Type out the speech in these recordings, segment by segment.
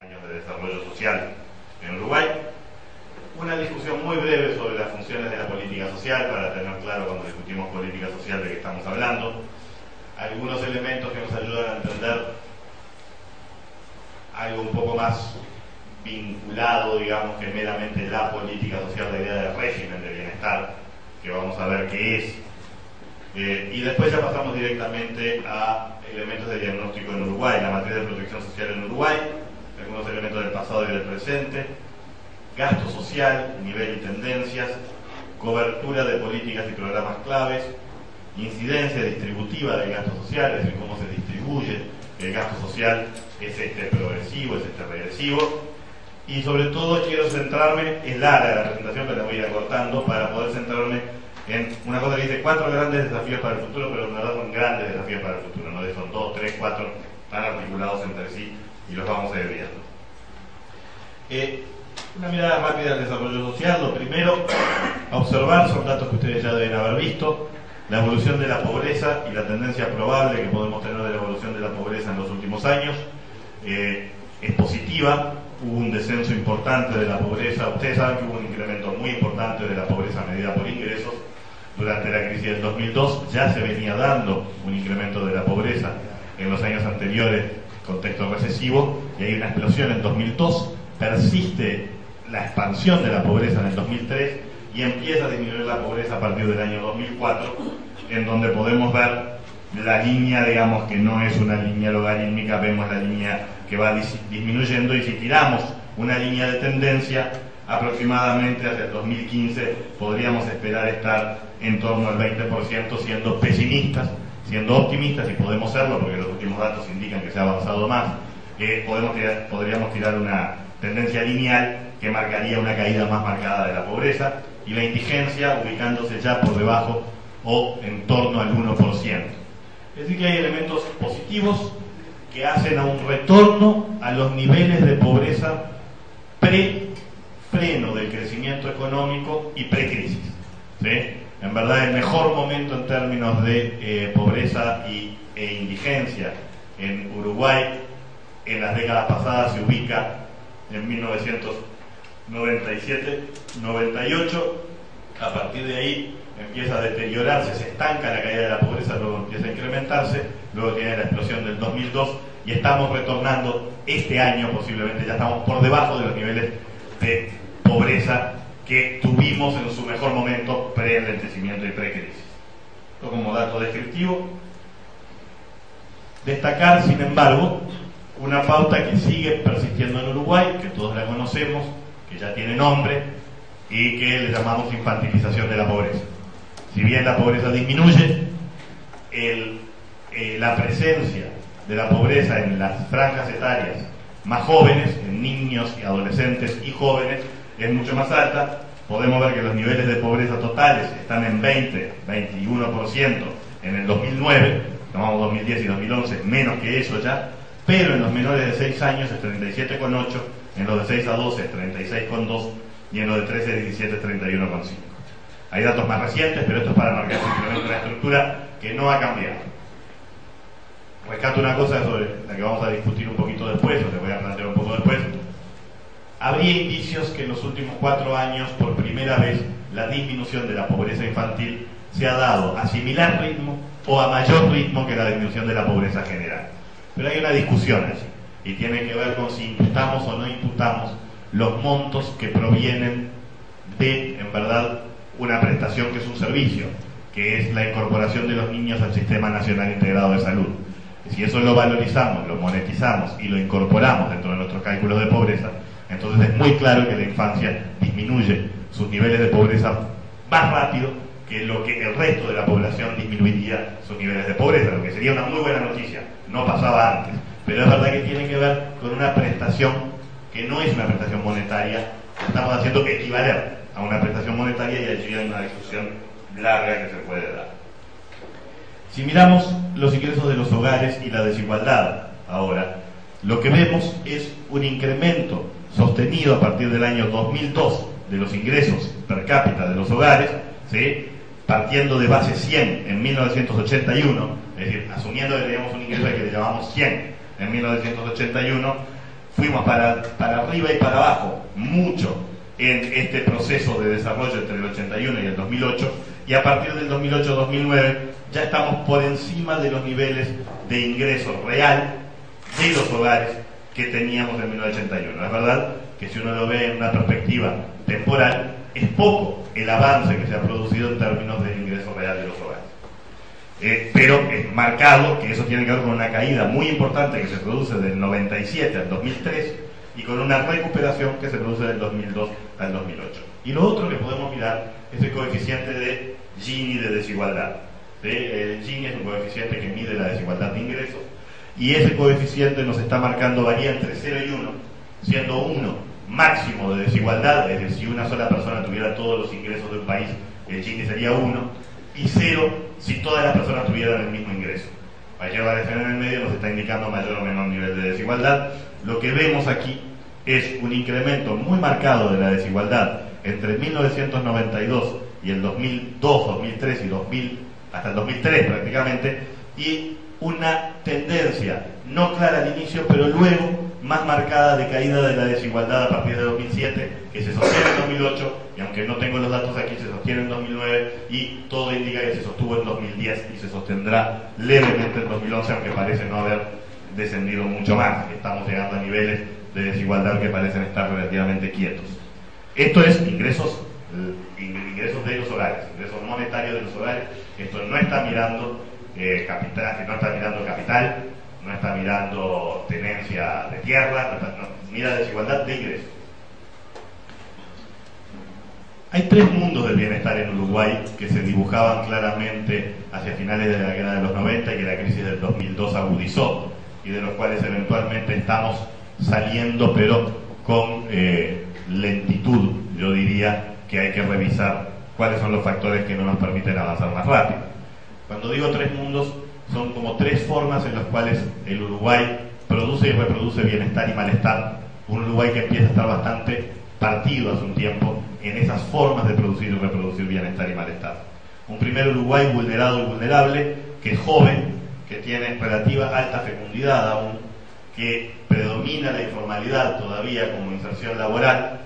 Años de desarrollo social en Uruguay. Una discusión muy breve sobre las funciones de la política social para tener claro cuando discutimos política social de qué estamos hablando. Algunos elementos que nos ayudan a entender algo un poco más vinculado, digamos, que meramente la política social, la idea de régimen de bienestar, que vamos a ver qué es. Y después ya pasamos directamente a elementos de diagnóstico en Uruguay, la materia de protección social en Uruguay, algunos elementos del pasado y del presente, gasto social, nivel y tendencias, cobertura de políticas y programas claves, incidencia distributiva del gasto social, es decir, cómo se distribuye el gasto social, es progresivo, es regresivo, y sobre todo quiero centrarme en la presentación, que la voy a ir acortando para poder centrarme en una cosa que dice 4 grandes desafíos para el futuro, pero en verdad son grandes desafíos para el futuro, no son 2, 3, 4 tan articulados entre sí y los vamos a ir viendo. Una mirada rápida al desarrollo social. Lo primero a observar son datos que ustedes ya deben haber visto: la evolución de la pobreza y la tendencia probable que podemos tener de la evolución de la pobreza en los últimos años. Es positiva, hubo un descenso importante de la pobreza. Ustedes saben que hubo un incremento muy importante de la pobreza medida por ingresos durante la crisis del 2002. Ya se venía dando un incremento de la pobreza en los años anteriores, contexto recesivo, y hay una explosión en 2002, persiste la expansión de la pobreza en el 2003 y empieza a disminuir la pobreza a partir del año 2004, en donde podemos ver la línea, digamos, que no es una línea logarítmica, vemos la línea que va disminuyendo, y si tiramos una línea de tendencia, aproximadamente hacia el 2015 podríamos esperar estar en torno al 20%, siendo pesimistas. Siendo optimistas, y podemos serlo porque los últimos datos indican que se ha avanzado más, podríamos tirar una tendencia lineal que marcaría una caída más marcada de la pobreza, y la indigencia ubicándose ya por debajo o en torno al 1%. Es decir, que hay elementos positivos que hacen a un retorno a los niveles de pobreza pre-freno del crecimiento económico y pre-crisis, ¿sí? En verdad, el mejor momento en términos de pobreza e indigencia en Uruguay en las décadas pasadas se ubica en 1997-98. A partir de ahí empieza a deteriorarse, se estanca la caída de la pobreza, luego empieza a incrementarse, luego tiene la explosión del 2002 y estamos retornando este año, posiblemente ya estamos por debajo de los niveles de pobreza que tuvimos en su mejor momento pre-enlentecimiento y pre-crisis. Esto como dato descriptivo. Destacar, sin embargo, una pauta que sigue persistiendo en Uruguay, que todos la conocemos, que ya tiene nombre y que le llamamos infantilización de la pobreza. Si bien la pobreza disminuye, la presencia de la pobreza en las franjas etarias más jóvenes, en niños y adolescentes y jóvenes, es mucho más alta. Podemos ver que los niveles de pobreza totales están en 21% en el 2009, tomamos 2010 y 2011, menos que eso ya, pero en los menores de 6 años es 37,8, en los de 6 a 12 es 36,2 y en los de 13 a 17 es 31,5. Hay datos más recientes, pero esto es para marcar simplemente una estructura que no ha cambiado. Rescato una cosa sobre la que vamos a discutir un poquito después, o les voy a plantear un poco después. Habría indicios que en los últimos 4 años, por primera vez, la disminución de la pobreza infantil se ha dado a similar ritmo o a mayor ritmo que la disminución de la pobreza general. Pero hay una discusión allí, y tiene que ver con si imputamos o no imputamos los montos que provienen de, en verdad, una prestación que es un servicio, que es la incorporación de los niños al Sistema Nacional Integrado de Salud. Si eso lo valorizamos, lo monetizamos y lo incorporamos dentro de nuestros cálculos de pobreza, entonces es muy claro que la infancia disminuye sus niveles de pobreza más rápido que lo que el resto de la población disminuiría sus niveles de pobreza, lo que sería una muy buena noticia. No pasaba antes, pero es verdad que tiene que ver con una prestación que no es una prestación monetaria, que estamos haciendo equivaler a una prestación monetaria, y allí hay una discusión larga que se puede dar. Si miramos los ingresos de los hogares y la desigualdad ahora, lo que vemos es un incremento sostenido a partir del año 2002 de los ingresos per cápita de los hogares, ¿sí? Partiendo de base 100 en 1981, es decir, asumiendo que teníamos un ingreso que le llamamos 100 en 1981, fuimos para arriba y para abajo mucho en este proceso de desarrollo entre el 81 y el 2008, y a partir del 2008-2009 ya estamos por encima de los niveles de ingreso real de los hogares que teníamos en 1981. Es verdad que si uno lo ve en una perspectiva temporal, es poco el avance que se ha producido en términos del ingreso real de los hogares. Pero es marcado que eso tiene que ver con una caída muy importante que se produce del 97 al 2003 y con una recuperación que se produce del 2002 al 2008. Y lo otro que podemos mirar es el coeficiente de Gini de desigualdad. El Gini es un coeficiente que mide la desigualdad de ingresos, y ese coeficiente nos está marcando, varía entre 0 y 1, siendo 1 máximo de desigualdad, es decir, si una sola persona tuviera todos los ingresos del país, el Gini sería 1, y 0 si todas las personas tuvieran el mismo ingreso. Cualquier variación en el medio nos está indicando mayor o menor nivel de desigualdad. Lo que vemos aquí es un incremento muy marcado de la desigualdad entre 1992 y el 2002, 2003 y 2000, hasta el 2003 prácticamente, y una tendencia no clara al inicio, pero luego más marcada de caída de la desigualdad a partir de 2007, que se sostiene en 2008, y aunque no tengo los datos aquí, se sostiene en 2009, y todo indica que se sostuvo en 2010 y se sostendrá levemente en 2011, aunque parece no haber descendido mucho más. Estamos llegando a niveles de desigualdad que parecen estar relativamente quietos. Esto es ingresos de los hogares, ingresos monetarios de los hogares. Esto no está mirando capital, no está mirando capital, no está mirando tenencia de tierra, mira desigualdad de ingresos. Hay tres mundos del bienestar en Uruguay que se dibujaban claramente hacia finales de la década de los 90 y que la crisis del 2002 agudizó, y de los cuales eventualmente estamos saliendo, pero con lentitud. Yo diría que hay que revisar cuáles son los factores que no nos permiten avanzar más rápido. Cuando digo tres mundos, son como tres formas en las cuales el Uruguay produce y reproduce bienestar y malestar. Un Uruguay que empieza a estar bastante partido hace un tiempo en esas formas de producir y reproducir bienestar y malestar. Un primer Uruguay vulnerado y vulnerable, que es joven, que tiene relativa alta fecundidad aún, que predomina la informalidad todavía como inserción laboral,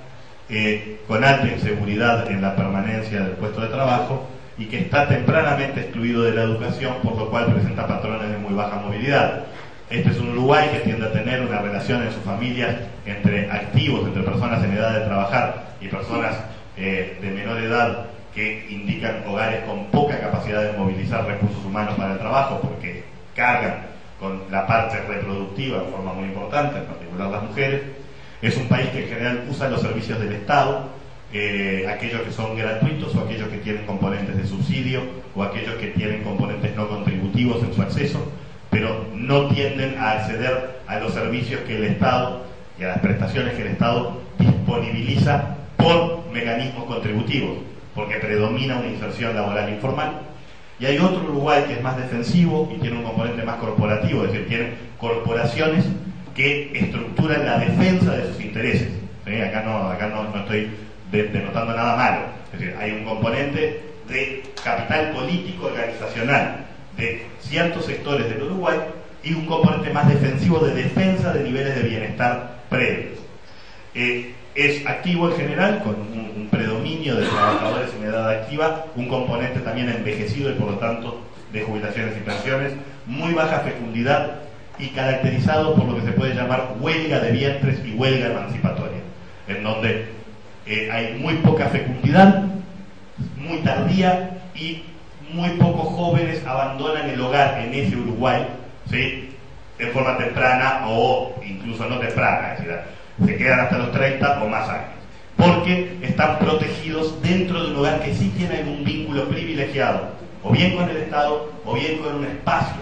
con alta inseguridad en la permanencia del puesto de trabajo, y que está tempranamente excluido de la educación, por lo cual presenta patrones de muy baja movilidad. Este es un Uruguay que tiende a tener una relación en sus familias entre activos, entre personas en edad de trabajar y personas de menor edad, que indican hogares con poca capacidad de movilizar recursos humanos para el trabajo, porque cargan con la parte reproductiva en forma muy importante, en particular las mujeres. Es un país que en general usa los servicios del Estado, aquellos que son gratuitos o aquellos que tienen componentes de subsidio o aquellos que tienen componentes no contributivos en su acceso, pero no tienden a acceder a los servicios que el Estado y a las prestaciones que el Estado disponibiliza por mecanismos contributivos, porque predomina una inserción laboral informal. Y hay otro Uruguay que es más defensivo y tiene un componente más corporativo, es decir, tiene corporaciones que estructuran la defensa de sus intereses. ¿Sí? Acá no estoy denotando nada malo. Es decir, hay un componente de capital político organizacional de ciertos sectores del Uruguay y un componente más defensivo de defensa de niveles de bienestar previos. Es activo en general, con un predominio de trabajadores en edad activa, un componente también envejecido y por lo tanto de jubilaciones y pensiones, muy baja fecundidad y caracterizado por lo que se puede llamar huelga de vientres y huelga emancipatoria, en donde hay muy poca fecundidad, muy tardía, y muy pocos jóvenes abandonan el hogar en ese Uruguay, ¿sí?, en forma temprana o incluso no temprana, es decir, se quedan hasta los 30 o más años, porque están protegidos dentro de un hogar que sí tiene un vínculo privilegiado, o bien con el Estado, o bien con un espacio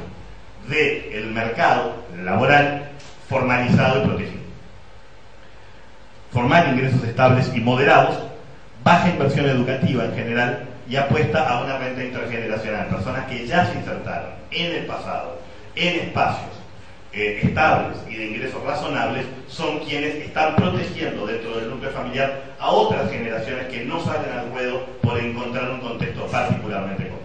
del mercado laboral formalizado y protegido. Formar ingresos estables y moderados, baja inversión educativa en general y apuesta a una renta intergeneracional. Personas que ya se insertaron en el pasado en espacios estables y de ingresos razonables son quienes están protegiendo dentro del núcleo familiar a otras generaciones que no salen al ruedo por encontrar un contexto particularmente complejo.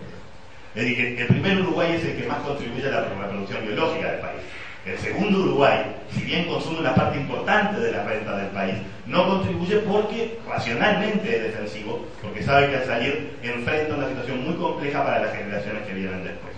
Es decir, que el primer Uruguay es el que más contribuye a la reproducción biológica del país. El segundo, Uruguay, si bien consume una parte importante de la renta del país, no contribuye porque racionalmente es defensivo, porque sabe que al salir enfrenta una situación muy compleja para las generaciones que vienen después.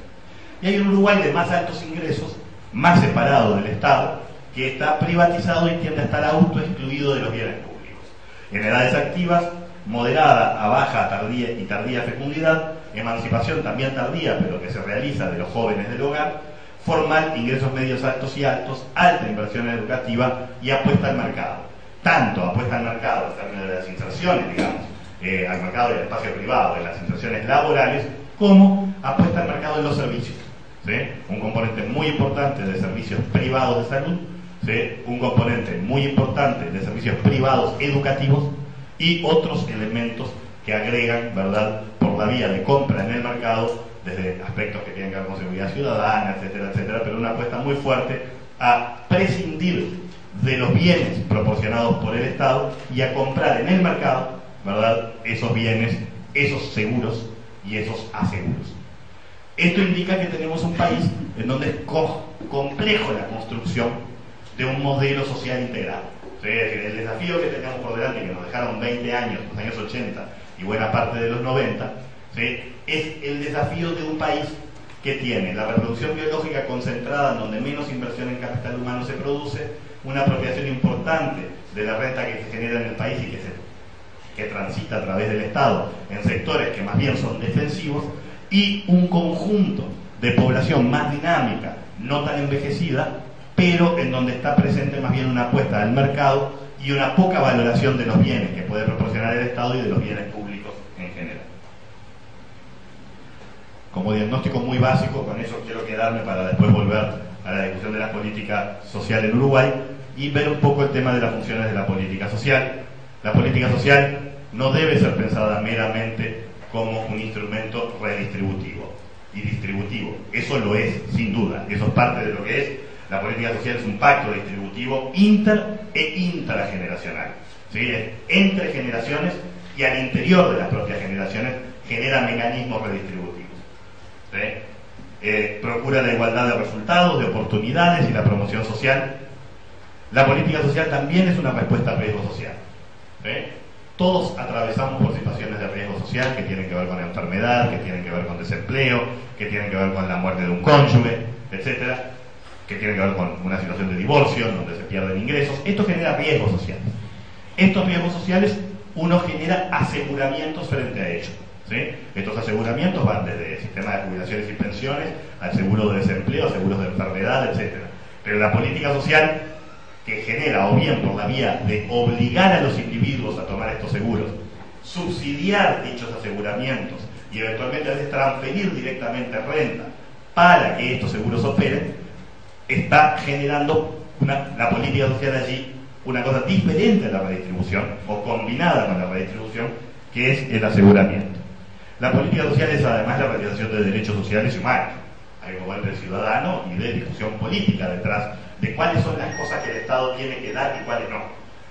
Y hay un Uruguay de más altos ingresos, más separado del Estado, que está privatizado y tiende a estar autoexcluido de los bienes públicos. En edades activas, moderada a baja tardía y tardía fecundidad, emancipación también tardía, pero que se realiza de los jóvenes del hogar, formal, ingresos medios altos y altos, alta inversión educativa y apuesta al mercado. Tanto apuesta al mercado en términos de las inserciones, digamos, al mercado del espacio privado, de las inserciones laborales, como apuesta al mercado de los servicios. ¿Sí? Un componente muy importante de servicios privados de salud, ¿sí? Un componente muy importante de servicios privados educativos y otros elementos que agregan, ¿verdad?, por la vía de compra en el mercado, desde aspectos que tienen que ver con seguridad ciudadana, etcétera, etcétera, pero una apuesta muy fuerte a prescindir de los bienes proporcionados por el Estado y a comprar en el mercado, ¿verdad?, esos bienes, esos seguros y esos aseguros. Esto indica que tenemos un país en donde es complejo la construcción de un modelo social integrado. ¿Sí? Es decir, el desafío que tenemos por delante, que nos dejaron 20 años, los años 80 y buena parte de los 90, ¿sí?, es el desafío de un país que tiene la reproducción biológica concentrada en donde menos inversión en capital humano se produce, una apropiación importante de la renta que se genera en el país y que transita a través del Estado en sectores que más bien son defensivos, y un conjunto de población más dinámica, no tan envejecida, pero en donde está presente más bien una apuesta al mercado y una poca valoración de los bienes que puede proporcionar el Estado y de los bienes públicos en general. Como diagnóstico muy básico, con eso quiero quedarme para después volver a la discusión de la política social en Uruguay y ver un poco el tema de las funciones de la política social. La política social no debe ser pensada meramente como un instrumento redistributivo y distributivo. Eso lo es, sin duda, eso es parte de lo que es. La política social es un pacto distributivo inter e intrageneracional. ¿Sí? Es entre generaciones y al interior de las propias generaciones genera mecanismos redistributivos. ¿Sí? Procura la igualdad de resultados, de oportunidades y la promoción social. La política social también es una respuesta al riesgo social. ¿Sí? Todos atravesamos por situaciones de riesgo social que tienen que ver con la enfermedad, que tienen que ver con desempleo, que tienen que ver con la muerte de un cónyuge, etcétera, que tienen que ver con una situación de divorcio, donde se pierden ingresos. Esto genera riesgos sociales. Estos riesgos sociales uno genera aseguramientos frente a ellos. ¿Sí? Estos aseguramientos van desde el sistema de jubilaciones y pensiones al seguro de desempleo, seguros de enfermedad, etcétera. Pero la política social, que genera, o bien por la vía de obligar a los individuos a tomar estos seguros, subsidiar dichos aseguramientos y eventualmente a veces transferir directamente renta para que estos seguros operen, está generando la política social allí una cosa diferente a la redistribución o combinada con la redistribución, que es el aseguramiento. La política social es además la realización de derechos sociales y humanos. Hay un componente ciudadano y de discusión política detrás de cuáles son las cosas que el Estado tiene que dar y cuáles no.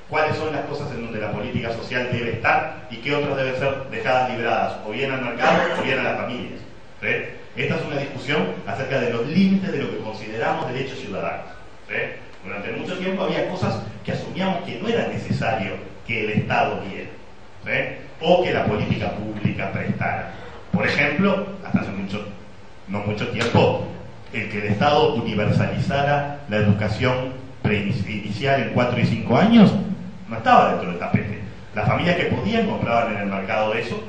Cuáles son las cosas en donde la política social debe estar y qué otras deben ser dejadas libradas o bien al mercado o bien a las familias. ¿Sí? Esta es una discusión acerca de los límites de lo que consideramos derechos ciudadanos. ¿Sí? Durante mucho tiempo había cosas que asumíamos que no era necesario que el Estado diera, ¿sí?, o que la política pública prestara. Por ejemplo, hasta hace no mucho tiempo, el que el Estado universalizara la educación preinicial en 4 y 5 años no estaba dentro del tapete. Las familias que podían compraban en el mercado eso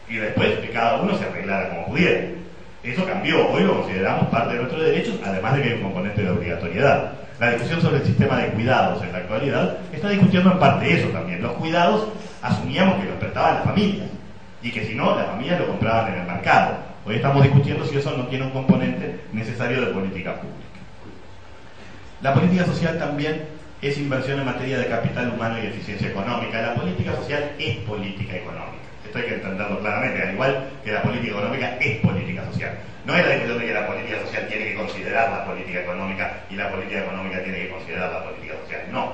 y después que cada uno se arreglara como pudiera. Eso cambió, hoy lo consideramos parte de nuestros derechos, además de que hay un componente de obligatoriedad. La discusión sobre el sistema de cuidados en la actualidad está discutiendo en parte eso también. Los cuidados asumíamos que los prestaban las familias y que si no, las familias lo compraban en el mercado. Hoy estamos discutiendo si eso no tiene un componente necesario de política pública. La política social también es inversión en materia de capital humano y eficiencia económica. La política social es política económica. Esto hay que entenderlo claramente, al igual que la política económica es política social. No es la discusión de que la política social tiene que considerar la política económica y la política económica tiene que considerar la política social. No.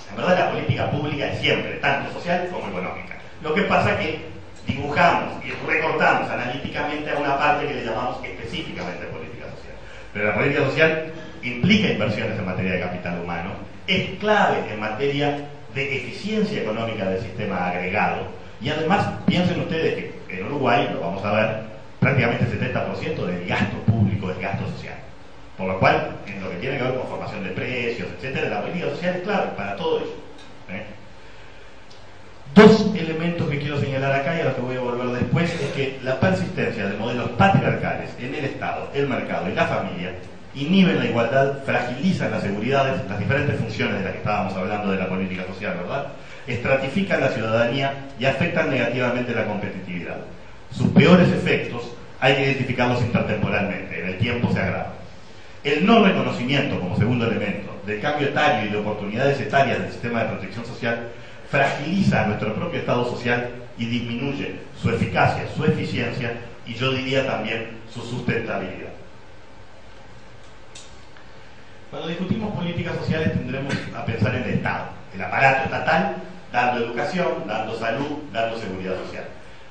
En verdad la política pública es siempre, tanto social como económica. Lo que pasa es que dibujamos y recortamos analíticamente a una parte que le llamamos específicamente política social. Pero la política social implica inversiones en materia de capital humano, es clave en materia de eficiencia económica del sistema agregado, y además piensen ustedes que en Uruguay, lo vamos a ver, prácticamente el 70% del gasto público es gasto social. Por lo cual, en lo que tiene que ver con formación de precios, etcétera, la política social es clave para todo eso. Dos elementos que quiero señalar acá y a los que voy a volver después es que la persistencia de modelos patriarcales en el Estado, el mercado y la familia inhiben la igualdad, fragilizan las seguridades, las diferentes funciones de las que estábamos hablando de la política social, ¿verdad? Estratifican la ciudadanía y afectan negativamente la competitividad. Sus peores efectos hay que identificarlos intertemporalmente, en el tiempo se agravan. El no reconocimiento como segundo elemento del cambio etario y de oportunidades etarias del sistema de protección social fragiliza a nuestro propio Estado social y disminuye su eficacia, su eficiencia y yo diría también su sustentabilidad. Cuando discutimos políticas sociales tendremos a pensar en el Estado, el aparato estatal, dando educación, dando salud, dando seguridad social.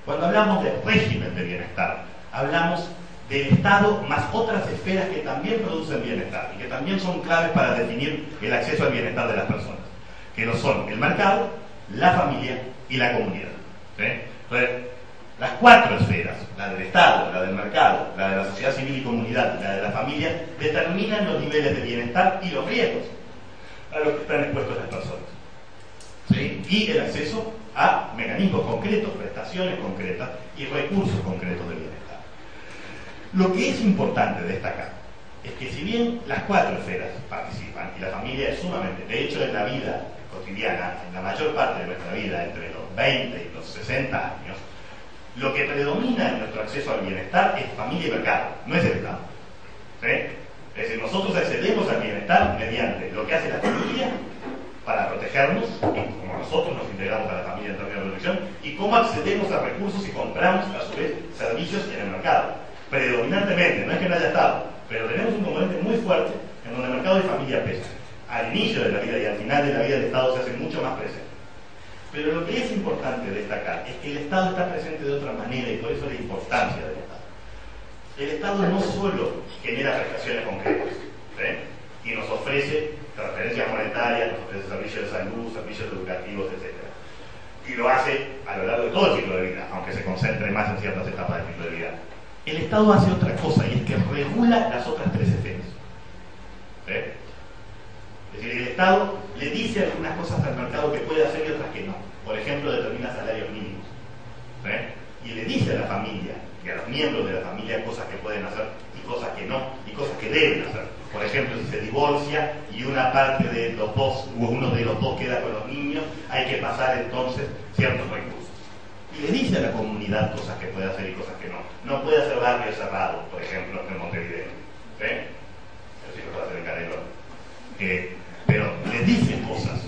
Cuando hablamos de régimen de bienestar, hablamos del Estado más otras esferas que también producen bienestar y que también son claves para definir el acceso al bienestar de las personas, que lo son el mercado, la familia y la comunidad. ¿Sí? Entonces, las cuatro esferas, la del Estado, la del mercado, la de la sociedad civil y comunidad y la de la familia, determinan los niveles de bienestar y los riesgos a los que están expuestos las personas. ¿Sí? Y el acceso a mecanismos concretos, prestaciones concretas y recursos concretos de bienestar. Lo que es importante destacar es que si bien las cuatro esferas participan y la familia es sumamente, de hecho en la vida cotidiana, en la mayor parte de nuestra vida, entre los 20 y los 60 años, lo que predomina en nuestro acceso al bienestar es familia y mercado, no es el Estado. ¿Sí? Es decir, nosotros accedemos al bienestar mediante lo que hace la familia para protegernos, y como nosotros nos integramos a la familia en términos de protección, y cómo accedemos a recursos y compramos a su vez servicios en el mercado. Predominantemente, no es que no haya Estado, pero tenemos un componente muy fuerte en donde mercado y familia pesan. Al inicio de la vida y al final de la vida el Estado se hace mucho más presente. Pero lo que es importante destacar es que el Estado está presente de otra manera y por eso la importancia del Estado. El Estado no solo genera prestaciones concretas, ¿sí? Y nos ofrece transferencias monetarias, nos ofrece servicios de salud, servicios educativos, etc. Y lo hace a lo largo de todo el ciclo de vida, aunque se concentre más en ciertas etapas del ciclo de vida. El Estado hace otra cosa y es que regula las otras tres esferas. ¿Sí? Es decir, el Estado le dice algunas cosas al mercado que puede hacer y otras que no. Por ejemplo, determina salarios mínimos. ¿Sí? Y le dice a la familia y a los miembros de la familia cosas que pueden hacer y cosas que no, y cosas que deben hacer. Por ejemplo, si se divorcia y una parte de los dos, o uno de los dos queda con los niños, hay que pasar entonces ciertos recursos. Y le dice a la comunidad cosas que puede hacer y cosas que no. No puede hacer barrios cerrados, por ejemplo, en Montevideo. ¿Sí? Eso sí lo puede hacer en Canelón. Pero le dicen cosas.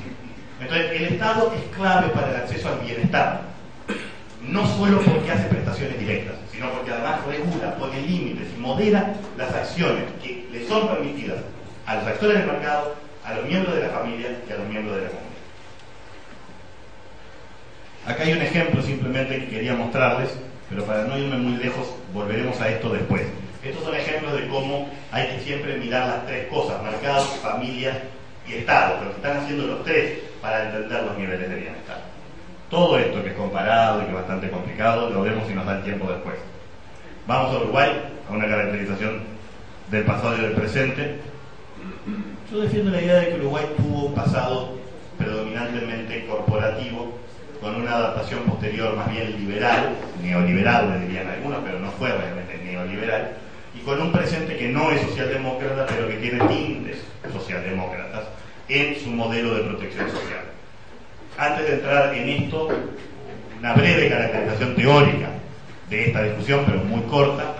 Entonces, el Estado es clave para el acceso al bienestar. No solo porque hace prestaciones directas, sino porque además regula, pone límites y modera las acciones que le son permitidas a los actores del mercado, a los miembros de la familia y a los miembros de la comunidad. Acá hay un ejemplo simplemente que quería mostrarles, pero para no irme muy lejos, volveremos a esto después. Estos son ejemplos de cómo hay que siempre mirar las tres cosas, mercado, familia y Estado, pero que están haciendo los tres para entender los niveles de bienestar. Todo esto que es comparado y que es bastante complicado, lo vemos si nos da el tiempo después. Vamos a Uruguay, a una caracterización del pasado y del presente. Yo defiendo la idea de que Uruguay tuvo un pasado predominantemente corporativo, con una adaptación posterior más bien liberal, neoliberal le dirían algunos, pero no fue realmente neoliberal, y con un presente que no es socialdemócrata, pero que tiene tintes socialdemócratas en su modelo de protección social. Antes de entrar en esto, una breve caracterización teórica de esta discusión, pero muy corta,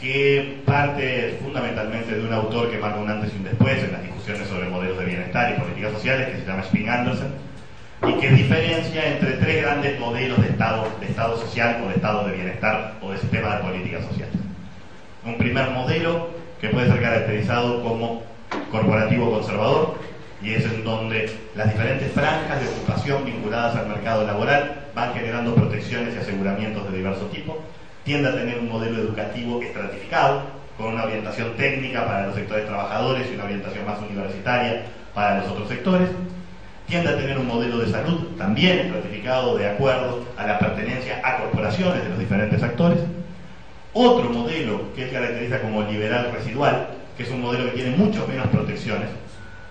que parte fundamentalmente de un autor que marca un antes y un después en las discusiones sobre modelos de bienestar y políticas sociales, que se llama Sping-Andersen, y que diferencia entre tres grandes modelos de Estado social o de Estado de bienestar o de sistema de políticas sociales. Un primer modelo que puede ser caracterizado como corporativo conservador, y es en donde las diferentes franjas de ocupación vinculadas al mercado laboral van generando protecciones y aseguramientos de diverso tipo. Tiende a tener un modelo educativo estratificado, con una orientación técnica para los sectores trabajadores y una orientación más universitaria para los otros sectores. Tiende a tener un modelo de salud también estratificado de acuerdo a la pertenencia a corporaciones de los diferentes actores. Otro modelo que él caracteriza como liberal residual, que es un modelo que tiene muchas menos protecciones,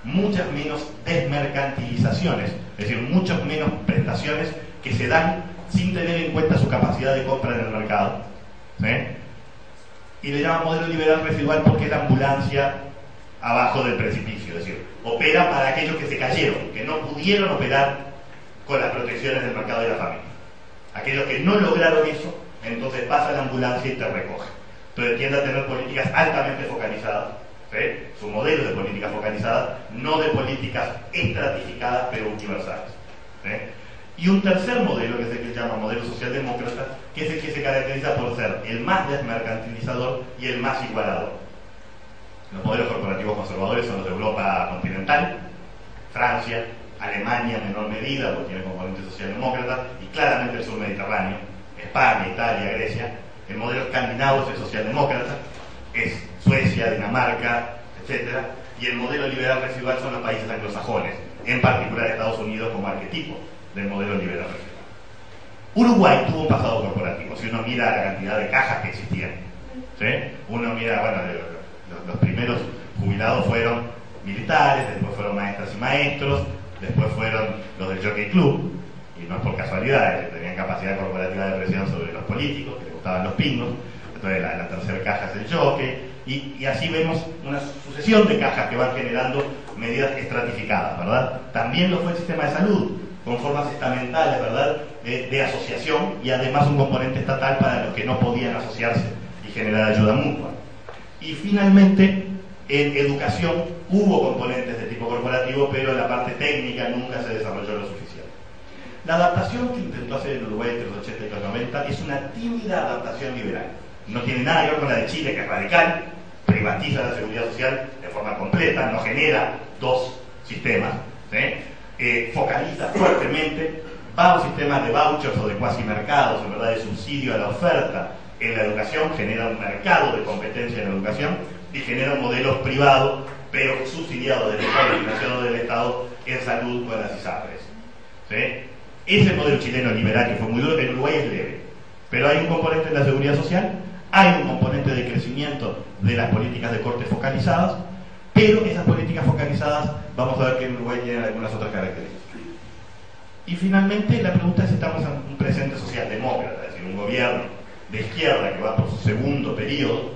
muchas menos desmercantilizaciones, es decir, muchas menos prestaciones que se dan sin tener en cuenta su capacidad de compra en el mercado. ¿Sí? Y le llama modelo liberal residual porque es la ambulancia abajo del precipicio, es decir, opera para aquellos que se cayeron, que no pudieron operar con las protecciones del mercado de la familia. Aquellos que no lograron eso, entonces pasa la ambulancia y te recoge. Entonces tiende a tener políticas altamente focalizadas, ¿sí? Su modelo de política focalizada, no de políticas estratificadas pero universales. ¿Sí? Y un tercer modelo, que es el que se llama modelo socialdemócrata, que es el que se caracteriza por ser el más desmercantilizador y el más igualador. Los modelos corporativos conservadores son los de Europa continental, Francia, Alemania en menor medida, porque tiene componente socialdemócrata, y claramente el sur mediterráneo, España, Italia, Grecia. El modelo escandinavo es el socialdemócrata, es Suecia, Dinamarca, etc. Y el modelo liberal residual son los países anglosajones, en particular Estados Unidos como arquetipo del modelo liberal residual. Uruguay tuvo un pasado corporativo, si uno mira la cantidad de cajas que existían, ¿sí? Uno mira, bueno, los primeros jubilados fueron militares, después fueron maestras y maestros, después fueron los del Jockey Club, y no es por casualidad, que tenían capacidad corporativa de presión sobre los políticos, que les gustaban los pingos. Entonces la tercera caja es el jockey, y así vemos una sucesión de cajas que van generando medidas estratificadas, ¿verdad? También lo fue el sistema de salud, con formas estamentales, ¿verdad?, de asociación, y además un componente estatal para los que no podían asociarse y generar ayuda mutua. Y finalmente, en educación hubo componentes de tipo corporativo, pero la parte técnica nunca se desarrolló lo suficiente. La adaptación que intentó hacer en Uruguay entre los 80 y los 90 es una tímida adaptación liberal. No tiene nada que ver con la de Chile, que es radical, privatiza la seguridad social de forma completa, no genera dos sistemas, ¿sí? Focaliza fuertemente, va a un sistema de vouchers o de cuasi mercados, en verdad, de subsidio a la oferta en la educación, genera un mercado de competencia en la educación y genera un modelo privado, pero subsidiado del Estado y financiado del Estado en salud con las ISAPRES. ¿Sí? Ese modelo chileno liberal, que fue muy duro, en Uruguay es leve, pero hay un componente en la seguridad social, hay un componente de crecimiento de las políticas de corte focalizadas, pero esas políticas focalizadas, vamos a ver que en Uruguay tienen algunas otras características. Y finalmente la pregunta es si estamos en un presente socialdemócrata, es decir, un gobierno de izquierda que va por su segundo periodo,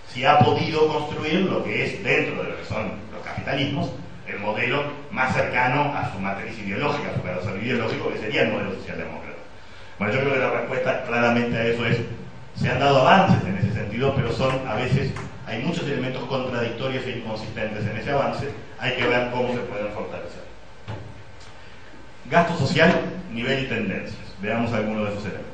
si ha podido construir lo que es, dentro de lo que son los capitalismos, el modelo más cercano a su matriz ideológica, a su carácter ideológico, que sería el modelo socialdemócrata. Bueno, yo creo que la respuesta claramente a eso es: se han dado avances en ese sentido, pero a veces hay muchos elementos contradictorios e inconsistentes en ese avance, hay que ver cómo se pueden fortalecer. Gasto social, nivel y tendencias. Veamos algunos de esos elementos.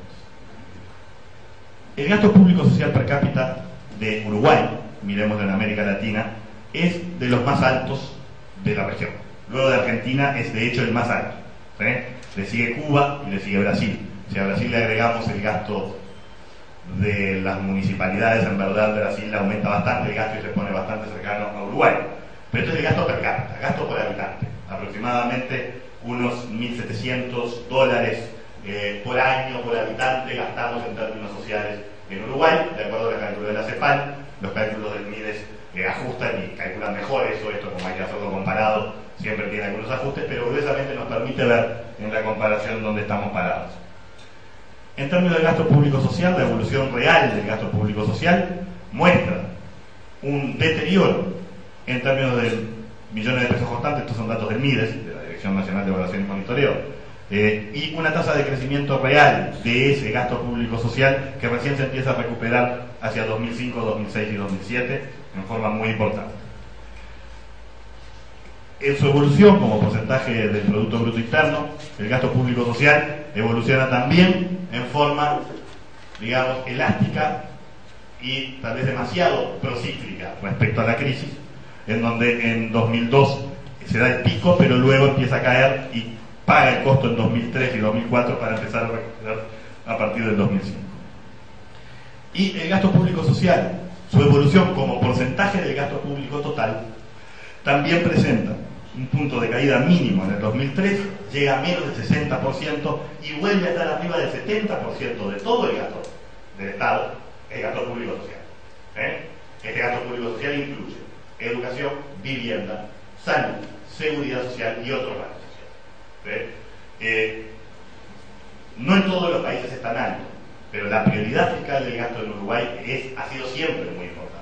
El gasto público social per cápita de Uruguay, miremoslo en América Latina, es de los más altos de la región. Luego de Argentina es de hecho el más alto, ¿sí? Le sigue Cuba y le sigue Brasil. Si a Brasil le agregamos el gasto de las municipalidades, en verdad Brasil aumenta bastante el gasto y se pone bastante cercano a Uruguay. Pero esto es el gasto per cápita, gasto por habitante. Aproximadamente unos $1.700 por año, por habitante, gastamos en términos sociales en Uruguay, de acuerdo a los cálculos de la CEPAL. Los cálculos del MIDES ajustan y calculan mejor eso, esto como hay que hacerlo comparado, siempre tiene algunos ajustes, pero gruesamente nos permite ver en la comparación dónde estamos parados. En términos de gasto público social, la evolución real del gasto público social muestra un deterioro en términos de millones de pesos constantes, estos son datos del MIDES, de la Dirección Nacional de Evaluación y Monitoreo, y una tasa de crecimiento real de ese gasto público social que recién se empieza a recuperar hacia 2005, 2006 y 2007 en forma muy importante. En su evolución como porcentaje del Producto Bruto Interno, el gasto público social evoluciona también en forma, digamos, elástica y tal vez demasiado procíclica respecto a la crisis, en donde en 2002 se da el pico, pero luego empieza a caer y paga el costo en 2003 y 2004 para empezar a recuperar a partir del 2005. Y el gasto público social su evolución como porcentaje del gasto público total también presenta un punto de caída mínimo en el 2003, llega a menos del 60% y vuelve a estar arriba del 70% de todo el gasto del Estado, el gasto público social. Este gasto público social incluye educación, vivienda, salud, seguridad social y otros gastos sociales. No en todos los países es tan alto, pero la prioridad fiscal del gasto en Uruguay ha sido siempre muy importante.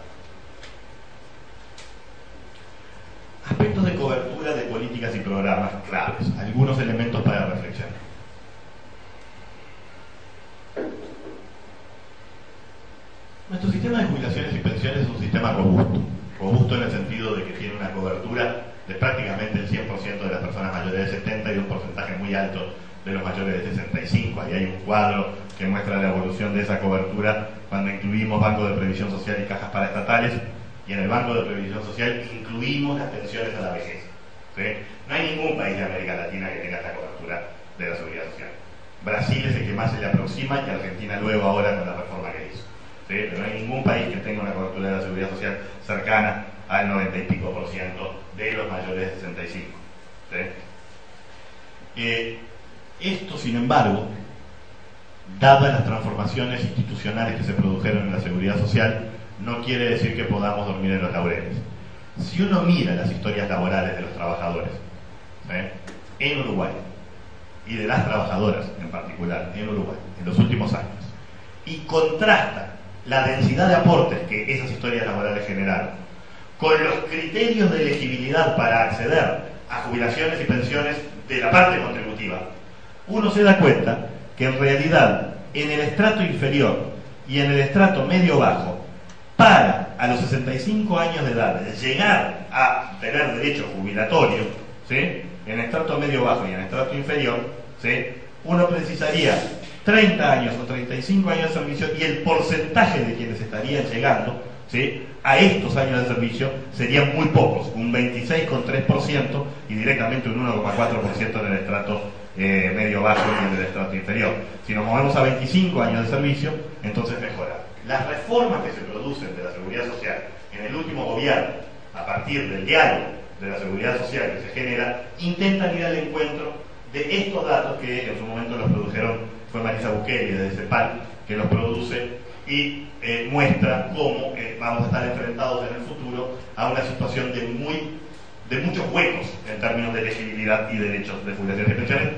Aspectos de cobertura de políticas y programas claves, algunos elementos para reflexionar. Nuestro sistema de jubilaciones y pensiones es un sistema robusto en el sentido de que tiene una cobertura de prácticamente el 100% de las personas mayores de 70 y un porcentaje muy alto de los mayores de 65. Ahí hay un cuadro que muestra la evolución de esa cobertura cuando incluimos Banco de Previsión Social y cajas paraestatales, y en el Banco de Previsión Social incluimos las pensiones a la vejez. ¿Sí? No hay ningún país de América Latina que tenga esta cobertura de la seguridad social. Brasil es el que más se le aproxima y Argentina luego ahora con la reforma que hizo. ¿Sí? Pero no hay ningún país que tenga una cobertura de la seguridad social cercana al 90 y pico por ciento de los mayores de 65. ¿Sí? Esto, sin embargo, dadas las transformaciones institucionales que se produjeron en la seguridad social, no quiere decir que podamos dormir en los laureles. Si uno mira las historias laborales de los trabajadores en Uruguay, y de las trabajadoras en particular en Uruguay, en los últimos años, y contrasta la densidad de aportes que esas historias laborales generaron con los criterios de elegibilidad para acceder a jubilaciones y pensiones de la parte contributiva, uno se da cuenta que en realidad en el estrato inferior y en el estrato medio-bajo, para a los 65 años de edad llegar a tener derecho jubilatorio, ¿sí?, en el estrato medio-bajo y en el estrato inferior, ¿sí?, uno precisaría 30 años o 35 años de servicio, y el porcentaje de quienes estarían llegando, ¿sí?, a estos años de servicio serían muy pocos, un 26,3% y directamente un 1,4% en el estrato medio-bajo y en el estrato inferior. Si nos movemos a 25 años de servicio, entonces mejora. Las reformas que se producen de la seguridad social en el último gobierno, a partir del diálogo de la seguridad social que se genera, intentan ir al encuentro de estos datos que en su momento los produjeron, fue Marisa Bukele de CEPAL que los produce y muestra cómo vamos a estar enfrentados en el futuro a una situación de muchos huecos en términos de elegibilidad y derechos de jubilaciones y pensiones,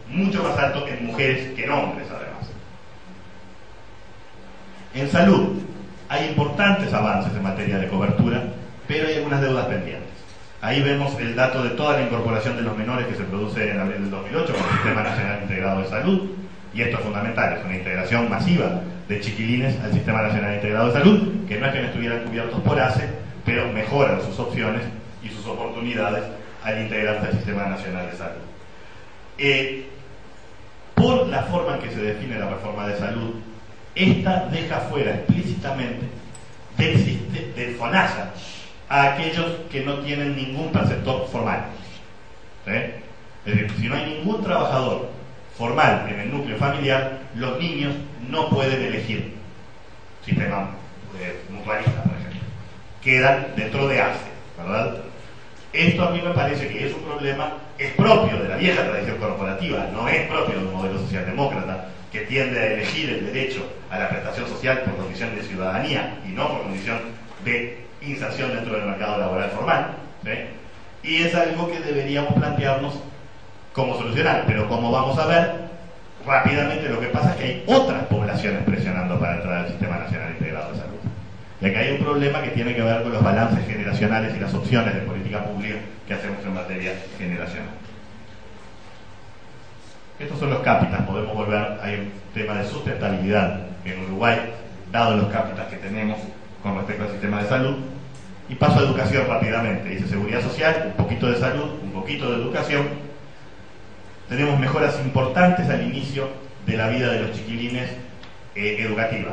mucho más alto en mujeres que en hombres además. En salud hay importantes avances en materia de cobertura, pero hay algunas deudas pendientes. Ahí vemos el dato de toda la incorporación de los menores que se produce en abril del 2008 con el Sistema Nacional Integrado de Salud, y esto es fundamental, es una integración masiva de chiquilines al Sistema Nacional Integrado de Salud, que no es que no estuvieran cubiertos por ACE, pero mejoran sus opciones y sus oportunidades al integrarse al Sistema Nacional de Salud. Por la forma en que se define la reforma de salud, esta deja fuera explícitamente del FONASA a aquellos que no tienen ningún perceptor formal. ¿Sí? Es decir, si no hay ningún trabajador formal en el núcleo familiar, los niños no pueden elegir sistema mutualista, por ejemplo. Quedan dentro de ACE, ¿verdad? Esto a mí me parece que es un problema, es propio de la vieja tradición corporativa, no es propio de un modelo socialdemócrata que tiende a elegir el derecho a la prestación social por condición de ciudadanía y no por condición de inserción dentro del mercado laboral formal, ¿sí? Y es algo que deberíamos plantearnos cómo solucionar, pero como vamos a ver rápidamente, lo que pasa es que hay otras poblaciones presionando para entrar al Sistema Nacional Integrado de Salud. Y acá hay un problema que tiene que ver con los balances generacionales y las opciones de política pública que hacemos en materia generacional. Estos son los cápitas, podemos volver, hay un tema de sustentabilidad en Uruguay, dado los cápitas que tenemos con respecto al sistema de salud. Y paso a educación rápidamente, dice seguridad social, un poquito de salud, un poquito de educación. Tenemos mejoras importantes al inicio de la vida de los chiquilines educativa.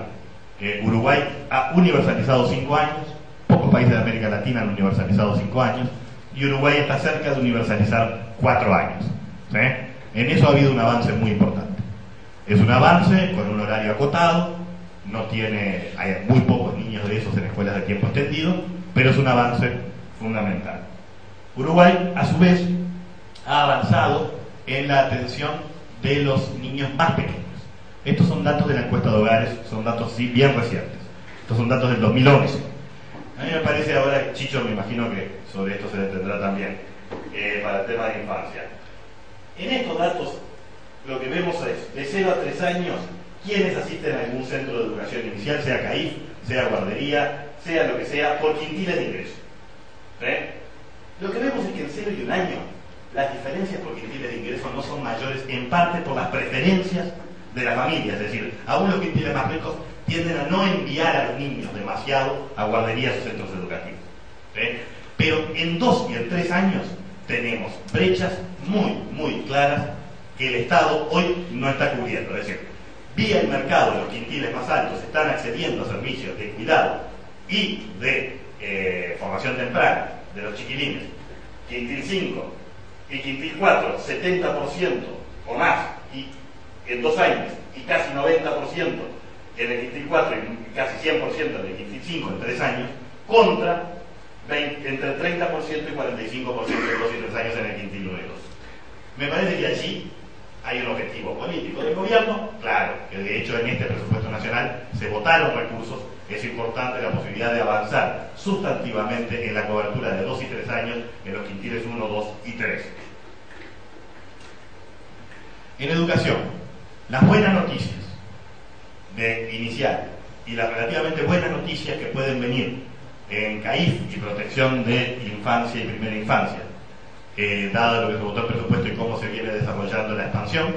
Uruguay ha universalizado 5 años, pocos países de América Latina han universalizado 5 años, y Uruguay está cerca de universalizar 4 años. ¿Sí? En eso ha habido un avance muy importante. Es un avance con un horario acotado, hay muy pocos niños de esos en escuelas de tiempo extendido, pero es un avance fundamental. Uruguay, a su vez, ha avanzado en la atención de los niños más pequeños. Estos son datos de la encuesta de hogares, son datos sí bien recientes. Estos son datos del 2011. A mí me parece ahora, Chicho, me imagino que sobre esto se detendrá también, para el tema de infancia. En estos datos, lo que vemos es, de 0 a 3 años, quienes asisten a algún centro de educación inicial, sea CAIF, sea guardería, sea lo que sea, por quintiles de ingreso. Lo que vemos es que en 0 y 1 año, las diferencias por quintiles de ingreso no son mayores, en parte por las preferencias de la familia. Es decir, aún los quintiles más ricos tienden a no enviar a los niños demasiado a guarderías o centros educativos. Pero en 2 y en 3 años tenemos brechas muy claras que el Estado hoy no está cubriendo. Es decir, vía el mercado los quintiles más altos están accediendo a servicios de cuidado y de formación temprana de los chiquilines. Quintil 5 y quintil 4, 70% o más y en 2 años, y casi 90% en el quintil 4 y casi 100% en el quintil 5 en 3 años, contra entre 30% y 45% en 2 y 3 años en el quintil 1 y 2. Me parece que allí hay un objetivo político del gobierno, claro, que de hecho en este presupuesto nacional se votaron recursos. Es importante la posibilidad de avanzar sustantivamente en la cobertura de 2 y 3 años en los quintiles 1, 2 y 3. En educación, las buenas noticias de inicial y las relativamente buenas noticias que pueden venir en CAIF y protección de infancia y primera infancia, dado lo que se votó el presupuesto y cómo se viene desarrollando la expansión,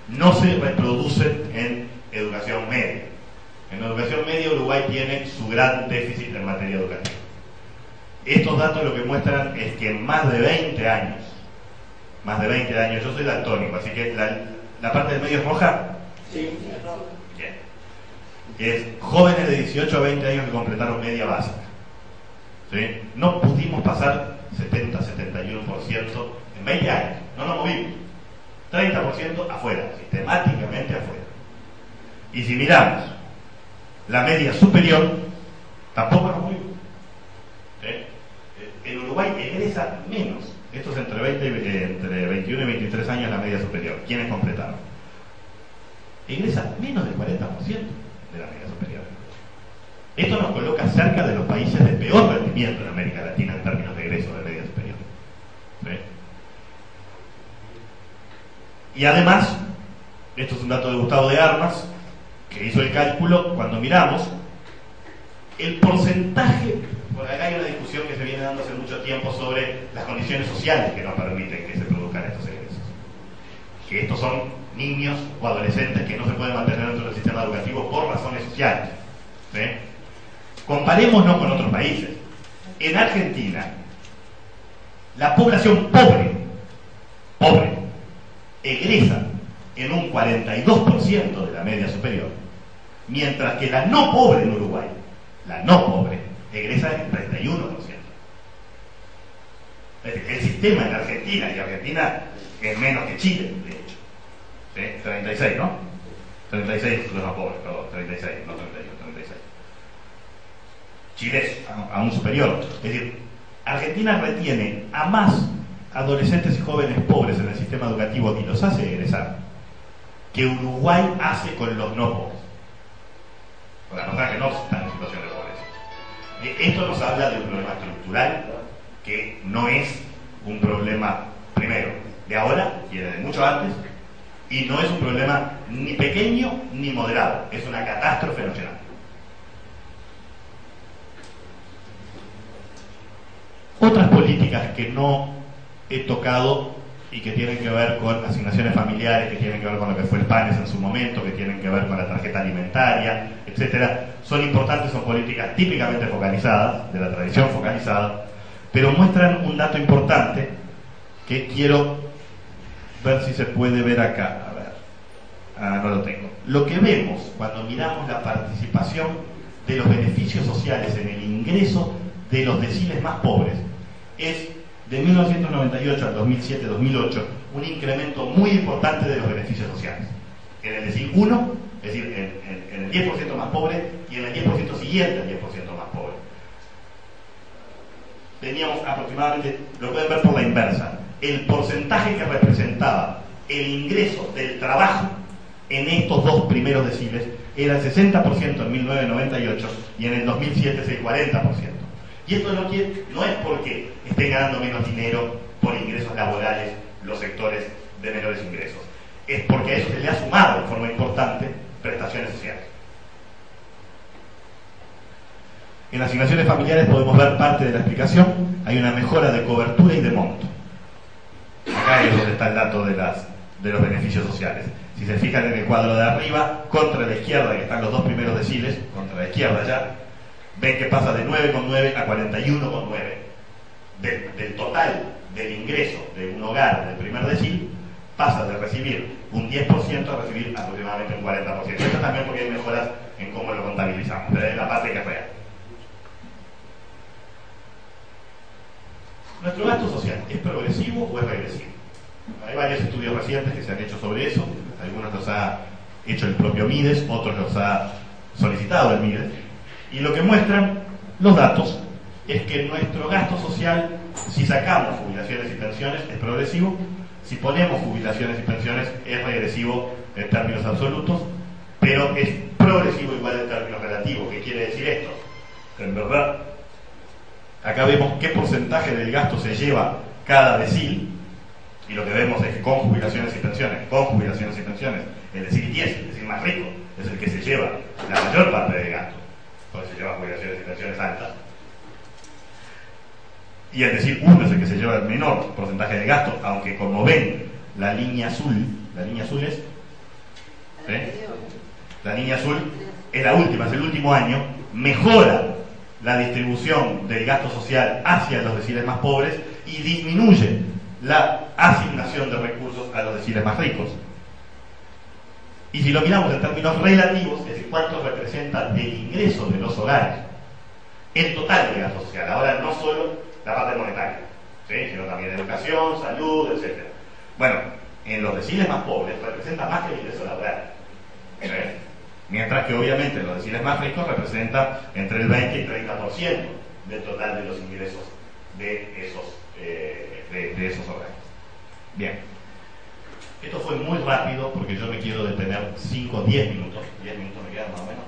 no se reproducen en educación media. En educación media Uruguay tiene su gran déficit en materia educativa. Estos datos lo que muestran es que en más de 20 años, yo soy daltónico, así que la parte del medio es roja. Sí. Bien. Es jóvenes de 18 a 20 años que completaron media básica. ¿Sí? No pudimos pasar 70, 71% en 20 años, no nos movimos. 30% afuera, sistemáticamente afuera. Y si miramos la media superior, tampoco nos movimos. En Uruguay egresa menos. Esto es entre 21 y 23 años la media superior. ¿Quiénes completaron? Egresa menos del 40% de la media superior. Esto nos coloca cerca de los países de peor rendimiento en América Latina en términos de egreso de media superior. Y además, esto es un dato de Gustavo de Armas, que hizo el cálculo. Cuando miramos el porcentaje, por acá hay una discusión que se viene dando hace mucho tiempo sobre las condiciones sociales que no permiten que se produzcan estos egresos, que estos son niños o adolescentes que no se pueden mantener dentro del sistema educativo por razones sociales. Comparémonos con otros países. En Argentina, la población pobre egresa en un 42% de la media superior, mientras que la no pobre en Uruguay, egresa en 31%. El sistema en Argentina, y Argentina es menos que Chile, de hecho. ¿Sí? 36, ¿no? 36 los más pobres, perdón, 36, no 31, 36. Chile es aún superior. Es decir, Argentina retiene a más adolescentes y jóvenes pobres en el sistema educativo y los hace egresar que Uruguay hace con los no pobres. Con las personas que no están en situación de pobreza. Esto nos habla de un problema estructural que no es un problema, primero, de ahora, viene de mucho antes, y no es un problema ni pequeño ni moderado, es una catástrofe nacional. Otras políticas que no he tocado y que tienen que ver con asignaciones familiares, que tienen que ver con lo que fue el PANES en su momento, que tienen que ver con la tarjeta alimentaria, etcétera, son importantes, son políticas típicamente focalizadas, de la tradición focalizada, pero muestran un dato importante que quiero ver si se puede ver acá. A ver, no lo tengo. Lo que vemos cuando miramos la participación de los beneficios sociales en el ingreso de los deciles más pobres es, de 1998 al 2007-2008, un incremento muy importante de los beneficios sociales. En el decil 1, es decir, en el 10% más pobre y en el 10% siguiente al 10% más pobre. Teníamos aproximadamente, lo pueden ver por la inversa, el porcentaje que representaba el ingreso del trabajo en estos dos primeros deciles era el 60% en 1998 y en el 2007 es el 40%. Y esto no es porque estén ganando menos dinero por ingresos laborales los sectores de menores ingresos, es porque a eso se le ha sumado de forma importante prestaciones sociales. En asignaciones familiares podemos ver parte de la explicación. Hay una mejora de cobertura y de monto. Acá es donde está el dato de los beneficios sociales. Si se fijan en el cuadro de arriba, contra la izquierda, que están los dos primeros deciles, contra la izquierda ya, ven que pasa de 9,9 a 41,9 del total del ingreso de un hogar del primer decil, pasa de recibir un 10% a recibir aproximadamente un 40%. Esto también porque hay mejoras en cómo lo contabilizamos, pero es la parte que es real. ¿Nuestro gasto social es progresivo o es regresivo? Hay varios estudios recientes que se han hecho sobre eso. Algunos los ha hecho el propio Mides, otros los ha solicitado el Mides. Y lo que muestran los datos es que nuestro gasto social, si sacamos jubilaciones y pensiones, es progresivo. Si ponemos jubilaciones y pensiones, es regresivo en términos absolutos, pero es progresivo igual en términos relativos. ¿Qué quiere decir esto? En verdad, acá vemos qué porcentaje del gasto se lleva cada decil, y lo que vemos es que con jubilaciones y pensiones, el decil 10, el decil más rico, es el que se lleva la mayor parte del gasto, porque se lleva jubilaciones y pensiones altas. Y el decil 1 es el que se lleva el menor porcentaje de gasto, aunque como ven, la línea azul es, la línea azul es la última, es el último año, mejora la distribución del gasto social hacia los deciles más pobres y disminuye la asignación de recursos a los deciles más ricos. Y si lo miramos en términos relativos, es decir, cuánto representa del ingreso de los hogares, el total del gasto social, ahora no solo la parte monetaria, ¿sí?, sino también educación, salud, etc. Bueno, en los deciles más pobres representa más que el ingreso laboral, ¿sí?, mientras que obviamente en los deciles más ricos representa entre el 20 y 30% del total de los ingresos de esos hogares. Bien, esto fue muy rápido porque yo me quiero detener 5 o 10 minutos, 10 minutos me quedan más o menos,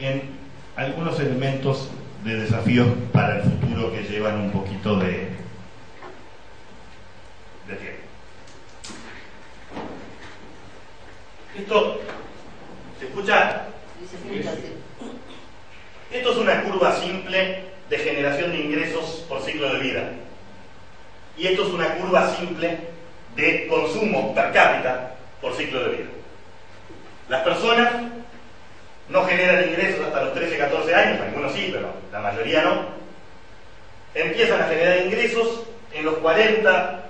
en algunos elementos de desafíos para el futuro que llevan un poquito de tiempo. ¿Esto se escucha? Esto es una curva simple de generación de ingresos por ciclo de vida. Y esto es una curva simple de consumo per cápita por ciclo de vida. Las personas no generan ingresos hasta los 13, 14 años, algunos sí, pero la mayoría no. Empiezan a generar ingresos en los 40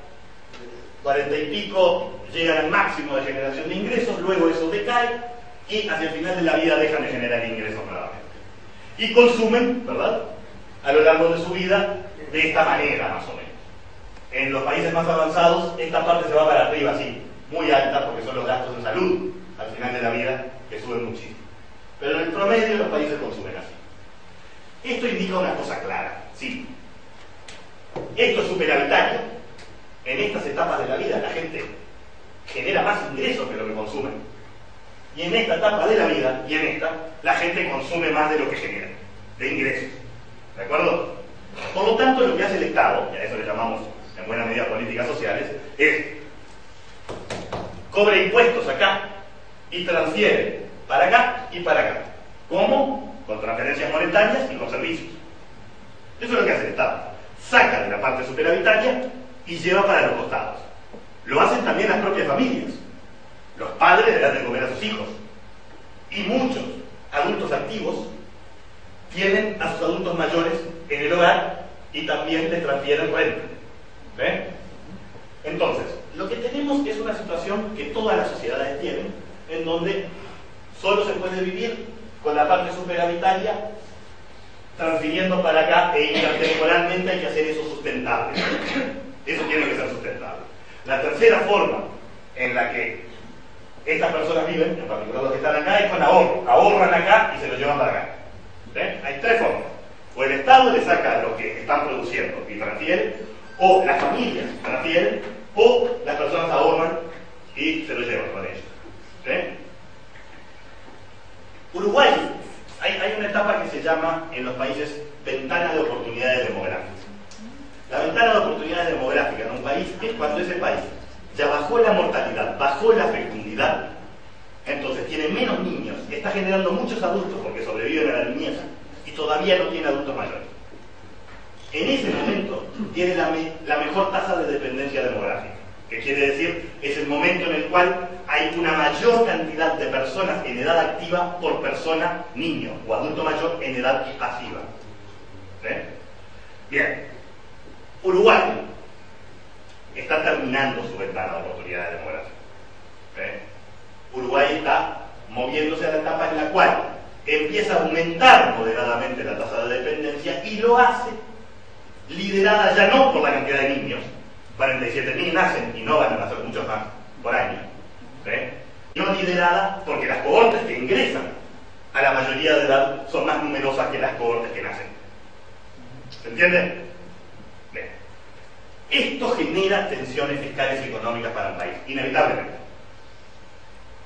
y pico, llegan al máximo de generación de ingresos, luego eso decae y hacia el final de la vida dejan de generar ingresos nuevamente. Y consumen, ¿verdad?, a lo largo de su vida de esta manera, más o menos. En los países más avanzados, esta parte se va para arriba, así, muy alta, porque son los gastos en salud al final de la vida que suben muchísimo. Pero en el promedio los países consumen así. Esto indica una cosa clara, sí. Esto es superavitario. En estas etapas de la vida la gente genera más ingresos que lo que consume. Y en esta etapa de la vida, y en esta, la gente consume más de lo que genera, de ingresos. ¿De acuerdo? Por lo tanto, lo que hace el Estado, y a eso le llamamos en buena medida políticas sociales, es cobra impuestos acá y transfiere para acá y para acá. ¿Cómo? Con transferencias monetarias y con servicios. Eso es lo que hace el Estado. Saca de la parte superavitaria y lleva para los costados. Lo hacen también las propias familias. Los padres le dan de comer a sus hijos. Y muchos adultos activos tienen a sus adultos mayores en el hogar y también les transfieren renta. ¿Ven? Entonces, lo que tenemos es una situación que todas las sociedades tienen, en donde solo se puede vivir con la parte superavitaria transfiriendo para acá e intertemporalmente hay que hacer eso sustentable. Eso tiene que ser sustentable. La tercera forma en la que Estas personas viven, en particular los que están acá, es con ahorro. Ahorran acá y se lo llevan para acá. ¿Sí? Hay tres formas. O el Estado le saca lo que están produciendo y transfiere, o las familias transfieren, o las personas ahorran y se lo llevan con ellos. ¿Sí? Uruguay, hay una etapa que se llama en los países ventana de oportunidades demográficas. La ventana de oportunidades demográficas en un país es cuando ese país ya bajó la mortalidad, bajó la fecundidad, entonces tiene menos niños, está generando muchos adultos porque sobreviven a la niñez y todavía no tiene adultos mayores. En ese momento tiene la mejor tasa de dependencia demográfica, que quiere decir es el momento en el cual hay una mayor cantidad de personas en edad activa por persona, niño, o adulto mayor en edad pasiva. ¿Sí? Bien, Uruguay está terminando su ventana de oportunidades demográficas. ¿Sí? Uruguay está moviéndose a la etapa en la cual empieza a aumentar moderadamente la tasa de dependencia y lo hace liderada ya no por la cantidad de niños, 47.000 nacen y no van a nacer muchos más por año, ¿sí? No liderada porque las cohortes que ingresan a la mayoría de edad son más numerosas que las cohortes que nacen. ¿Se entiende? Bien. Esto genera tensiones fiscales y económicas para el país, inevitablemente.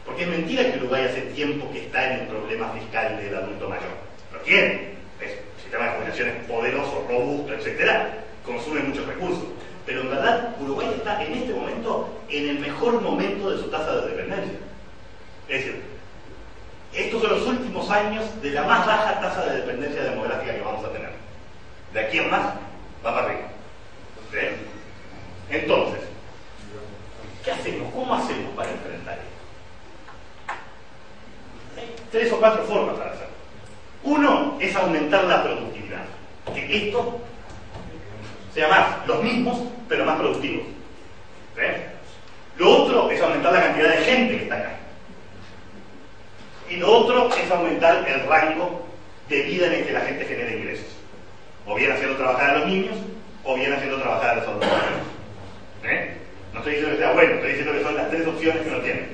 Porque es mentira que Uruguay hace tiempo que está en el problema fiscal del adulto mayor. Lo tiene. Es un sistema de jubilaciones poderoso, robusto, etc. Consume muchos recursos. Pero en verdad, Uruguay está en este momento en el mejor momento de su tasa de dependencia. Es decir, estos son los últimos años de la más baja tasa de dependencia demográfica que vamos a tener. De aquí en más, va para arriba. ¿Sí? Entonces, ¿qué hacemos? ¿Cómo hacemos para enfrentar esto? Hay 3 o 4 formas para hacerlo. Uno es aumentar la productividad. Que esto sea más los mismos, pero más productivos. ¿Sí? Lo otro es aumentar la cantidad de gente que está acá. Y lo otro es aumentar el rango de vida en el que la gente genera ingresos. O bien haciendo trabajar a los niños, o bien haciendo trabajar a los adultos mayores. No estoy diciendo que sea bueno, estoy diciendo que son las 3 opciones que uno tiene.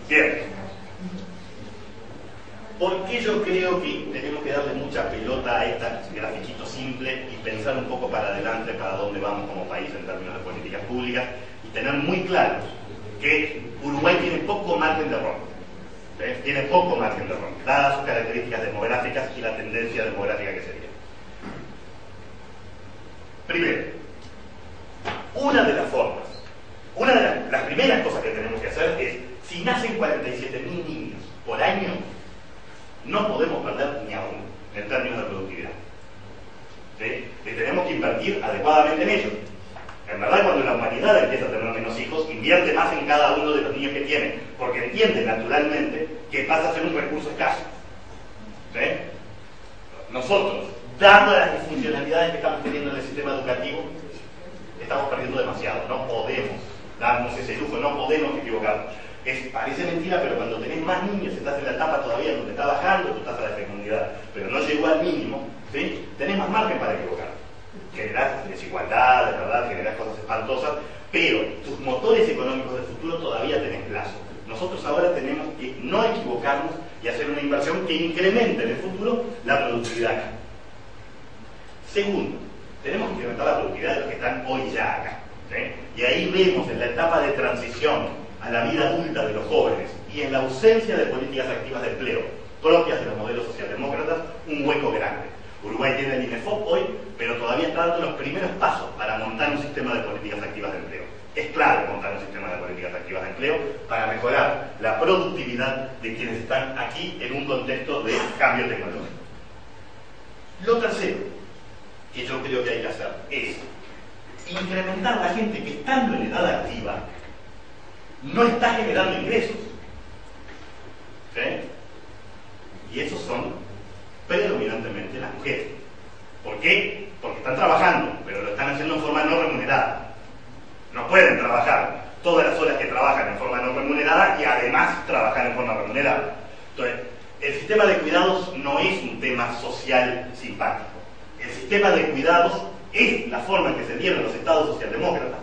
Bien. ¿Por qué yo creo que tenemos que darle mucha pelota a este grafiquito simple y pensar un poco para adelante para dónde vamos como país en términos de políticas públicas y tener muy claro que Uruguay tiene poco margen de error? Tiene poco margen de error, dadas sus características demográficas y la tendencia demográfica que sería. Primero, una de las formas, una de las primeras cosas que tenemos que hacer es, si nacen 47.000 niños por año, no podemos perder ni a uno en términos de productividad. ¿Sí? Y tenemos que invertir adecuadamente en ellos. En verdad, cuando la humanidad empieza a tener menos hijos, invierte más en cada uno de los niños que tiene, porque entiende naturalmente que pasa a ser un recurso escaso. ¿Sí? Nosotros, dando las disfuncionalidades que estamos teniendo en el sistema educativo, estamos perdiendo demasiado. No podemos darnos ese lujo, no podemos equivocarnos. Parece mentira, pero cuando tenés más niños, estás en la etapa todavía donde está bajando tu tasa de fecundidad, pero no llegó al mínimo, ¿sí? Tenés más margen para equivocar. Generás desigualdad, de verdad, generás cosas espantosas, pero tus motores económicos del futuro todavía tenés plazo. Nosotros ahora tenemos que no equivocarnos y hacer una inversión que incremente en el futuro la productividad acá. Segundo, tenemos que incrementar la productividad de los que están hoy ya acá. ¿Sí? Y ahí vemos en la etapa de transición a la vida adulta de los jóvenes y en la ausencia de políticas activas de empleo propias de los modelos socialdemócratas, un hueco grande. Uruguay tiene el INEFOP hoy, pero todavía está dando los primeros pasos para montar un sistema de políticas activas de empleo. Es clave montar un sistema de políticas activas de empleo para mejorar la productividad de quienes están aquí en un contexto de cambio tecnológico. Lo tercero que yo creo que hay que hacer es incrementar la gente que estando en edad activa no está generando ingresos. ¿Sí? Y esos son predominantemente las mujeres. ¿Por qué? Porque están trabajando, pero lo están haciendo en forma no remunerada. No pueden trabajar todas las horas que trabajan en forma no remunerada y además trabajar en forma remunerada. Entonces, el sistema de cuidados no es un tema social simpático. El sistema de cuidados es la forma en que se dieron los estados socialdemócratas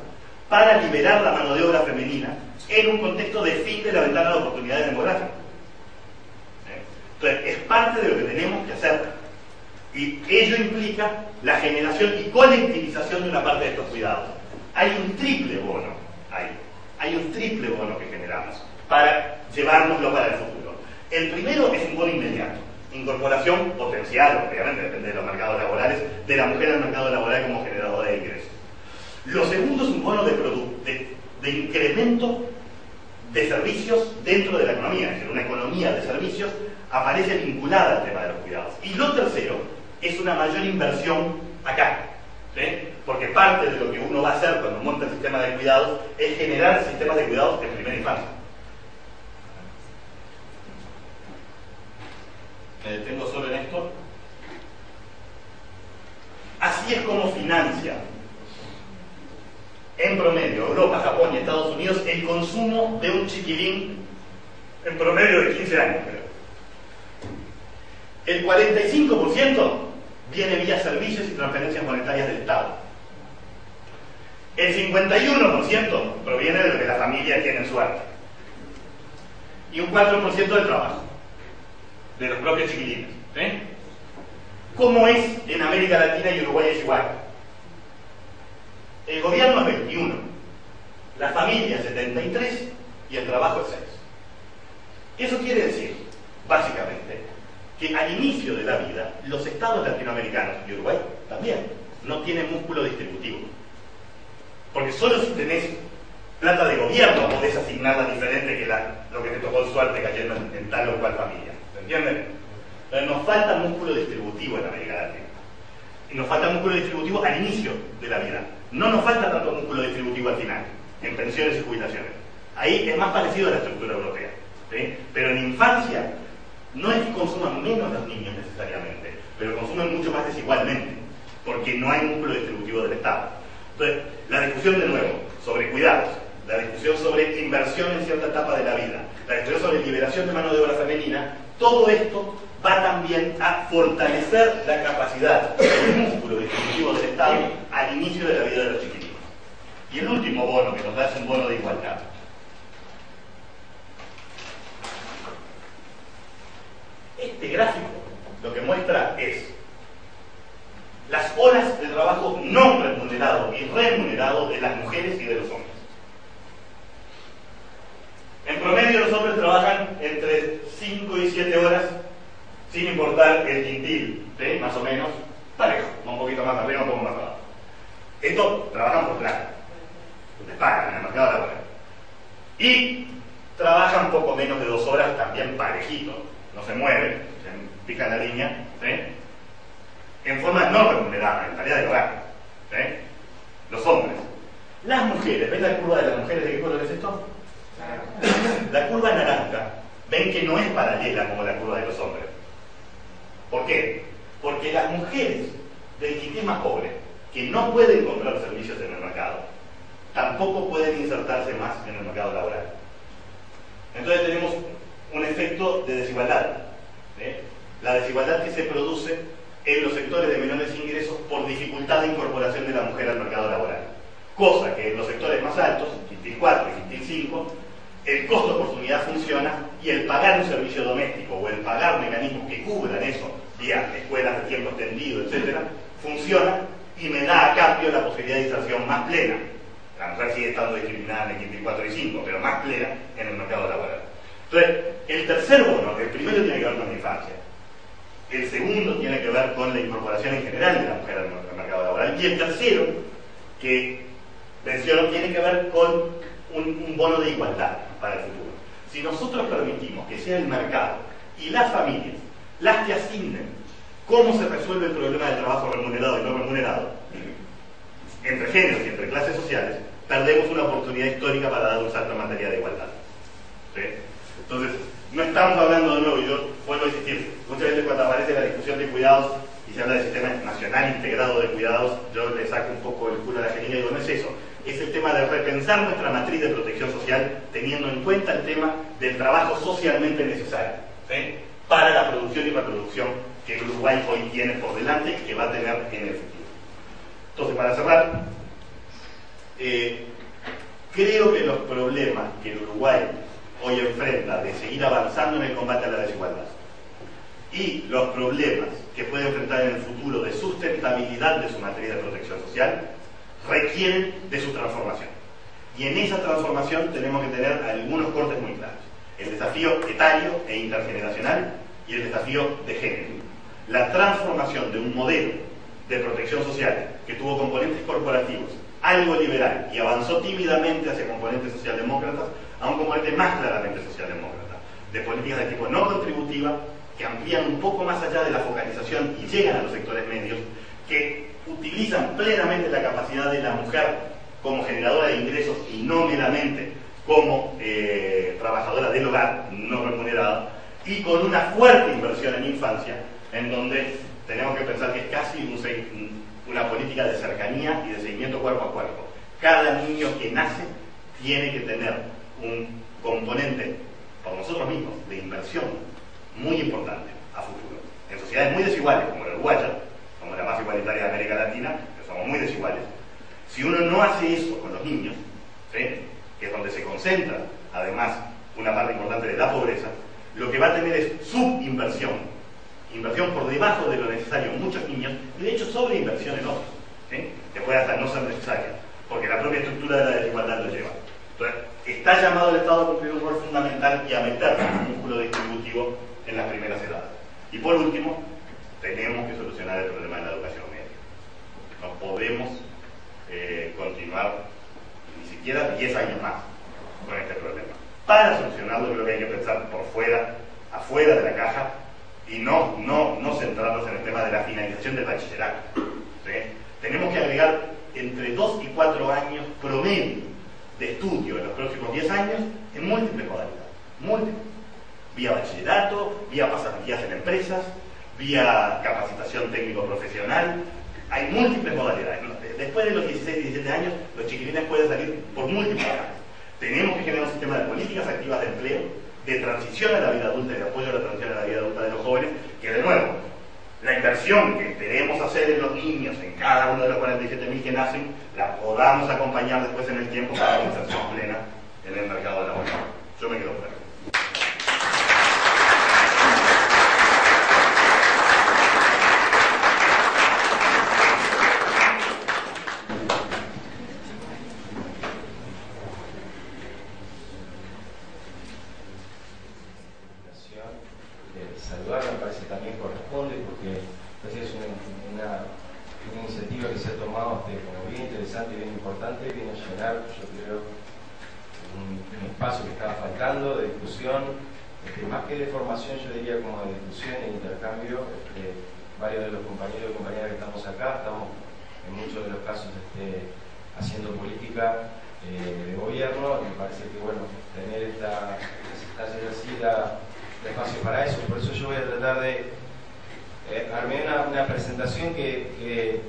para liberar la mano de obra femenina en un contexto de fin de la ventana de oportunidades demográficas. Entonces, es parte de lo que tenemos que hacer. Y ello implica la generación y colectivización de una parte de estos cuidados. Hay un triple bono ahí. Hay un triple bono que generamos para llevárnoslo para el futuro. El primero es un bono inmediato. Incorporación potencial, obviamente depende de los mercados laborales, de la mujer al mercado laboral como generadora de ingresos. Lo segundo es un bono de incremento de servicios dentro de la economía, es decir, una economía de servicios aparece vinculada al tema de los cuidados. Y lo tercero es una mayor inversión acá, ¿sí? Porque parte de lo que uno va a hacer cuando monta el sistema de cuidados es generar sistemas de cuidados en primera infancia. Me detengo solo en esto. Así es como financia en promedio Europa, Japón y Estados Unidos el consumo de un chiquilín en promedio de 15 años, creo. El 45% viene vía servicios y transferencias monetarias del Estado. El 51% proviene de lo que la familia tiene en su arte. Y un 4% del trabajo, de los propios chiquilines. ¿Sí? ¿Cómo es en América Latina y Uruguay es igual? El gobierno es 21, la familia 73 y el trabajo es 6. Eso quiere decir, básicamente, que al inicio de la vida, los estados latinoamericanos y Uruguay también no tienen músculo distributivo. Porque solo si tenés plata de gobierno podés asignarla diferente que lo que te tocó en suerte cayendo en tal o cual familia. ¿Se entiende? Pero nos falta músculo distributivo en América Latina. Y nos falta músculo distributivo al inicio de la vida. No nos falta tanto músculo distributivo al final, en pensiones y jubilaciones. Ahí es más parecido a la estructura europea. ¿Sí? Pero en infancia no es que consuman menos los niños necesariamente, pero consumen mucho más desigualmente, porque no hay músculo distributivo del Estado. Entonces, la discusión de nuevo sobre cuidados, la discusión sobre inversión en cierta etapa de la vida, la discusión sobre liberación de mano de obra femenina, todo esto va también a fortalecer la capacidad del músculo distributivo del Estado al inicio de la vida de los chiquititos. Y el último bono que nos da es un bono de igualdad. Este gráfico lo que muestra es las horas de trabajo no remunerado y remunerado de las mujeres y de los hombres. En promedio los hombres trabajan entre 5 y 7 horas sin importar el quintil, ¿sí? Más o menos parejo, un poquito más arriba, un poco más abajo. Esto trabajan por plata, les pagan en el mercado laboral. Y trabajan poco menos de 2 horas también parejito, no se mueven, se pican la línea, ¿sí? En forma no remunerada, en tarea de hogar, ¿sí? Los hombres. Las mujeres, ¿ven la curva de las mujeres de qué color es esto? La curva naranja, ven que no es paralela como la curva de los hombres. ¿Por qué? Porque las mujeres del quintil más pobre, que no pueden comprar servicios en el mercado, tampoco pueden insertarse más en el mercado laboral. Entonces tenemos un efecto de desigualdad, ¿sí? La desigualdad que se produce en los sectores de menores ingresos por dificultad de incorporación de la mujer al mercado laboral. Cosa que en los sectores más altos, quintil 4 y quintil 5, el costo de oportunidad funciona y el pagar un servicio doméstico o el pagar mecanismos que cubran eso, vía escuelas de tiempo extendido, etc., funciona y me da a cambio la posibilidad de inserción más plena. La mujer sigue estando discriminada en el quintil 4 y 5, pero más plena en el mercado laboral. Entonces, el tercer bono, el primero tiene que ver con la infancia, el segundo tiene que ver con la incorporación en general de la mujer al mercado laboral, y el tercero, que menciono, tiene que ver con un bono de igualdad para el futuro. Si nosotros permitimos que sea el mercado y las familias las que asignen cómo se resuelve el problema del trabajo remunerado y no remunerado, entre géneros y entre clases sociales, perdemos una oportunidad histórica para dar un salto en materia de igualdad. ¿Sí? Entonces, no estamos hablando de nuevo, y yo vuelvo a insistir, muchas veces cuando aparece la discusión de cuidados y se habla del sistema nacional integrado de cuidados, yo le saco un poco el culo a la jeringa y digo, no es eso, es el tema de repensar nuestra matriz de protección social teniendo en cuenta el tema del trabajo socialmente necesario, ¿sí? Para la producción y reproducción que el Uruguay hoy tiene por delante y que va a tener en el futuro. Entonces, para cerrar, Creo que los problemas que el Uruguay hoy enfrenta de seguir avanzando en el combate a la desigualdad y los problemas que puede enfrentar en el futuro de sustentabilidad de su materia de protección social requieren de su transformación. Y en esa transformación tenemos que tener algunos cortes muy claros. El desafío etario e intergeneracional y el desafío de género. La transformación de un modelo de protección social que tuvo componentes corporativos, algo liberal, y avanzó tímidamente hacia componentes socialdemócratas, a un componente más claramente socialdemócrata, de políticas de tipo no contributiva, que amplían un poco más allá de la focalización y llegan a los sectores medios, que utilizan plenamente la capacidad de la mujer como generadora de ingresos y no meramente como trabajadora del hogar no remunerada, y con una fuerte inversión en infancia, en donde tenemos que pensar que es casi una política de cercanía y de seguimiento cuerpo a cuerpo. Cada niño que nace tiene que tener un componente, por nosotros mismos, de inversión muy importante a futuro. En sociedades muy desiguales, como la uruguaya, como la más igualitaria de América Latina, que somos muy desiguales, si uno no hace eso con los niños, ¿sí?, que es donde se concentra, además, una parte importante de la pobreza, lo que va a tener es subinversión, inversión por debajo de lo necesario en muchos niños, y de hecho sobreinversión en otros, ¿sí?, que puede hasta no ser necesaria, porque la propia estructura de la desigualdad lo lleva. Entonces, está llamado el Estado a cumplir un rol fundamental y a meter un músculo distributivo en las primeras edades. Y por último, tenemos que solucionar el problema de la educación media. No podemos continuar ni siquiera 10 años más con este problema. Para solucionarlo creo que hay que pensar por fuera, afuera de la caja, y no centrarnos en el tema de la finalización del bachillerato, ¿sí? Tenemos que agregar entre 2 y 4 años promedio de estudio en los próximos 10 años en múltiples modalidades, múltiples, vía bachillerato, vía pasantías en empresas, vía capacitación técnico-profesional. Hay múltiples modalidades. Después de los 16 y 17 años, los chiquilines pueden salir por múltiples áreas. Tenemos que generar un sistema de políticas activas de empleo, de transición a la vida adulta y de apoyo a la transición a la vida adulta de los jóvenes, que de nuevo, la inversión que queremos hacer en los niños, en cada uno de los 47.000 que nacen, la podamos acompañar después en el tiempo para la inserción plena en el mercado laboral. Yo me quedo por aquí. Saludar me parece también corresponde, porque es una iniciativa que se ha tomado como bien interesante y bien importante, viene a llenar, yo creo, un espacio que estaba faltando de discusión, más que de formación, yo diría como de discusión e intercambio. Varios de los compañeros y compañeras que estamos acá estamos en muchos de los casos haciendo política de gobierno, y me parece que bueno, tener esta espacio para eso. Por eso yo voy a tratar de armar una presentación que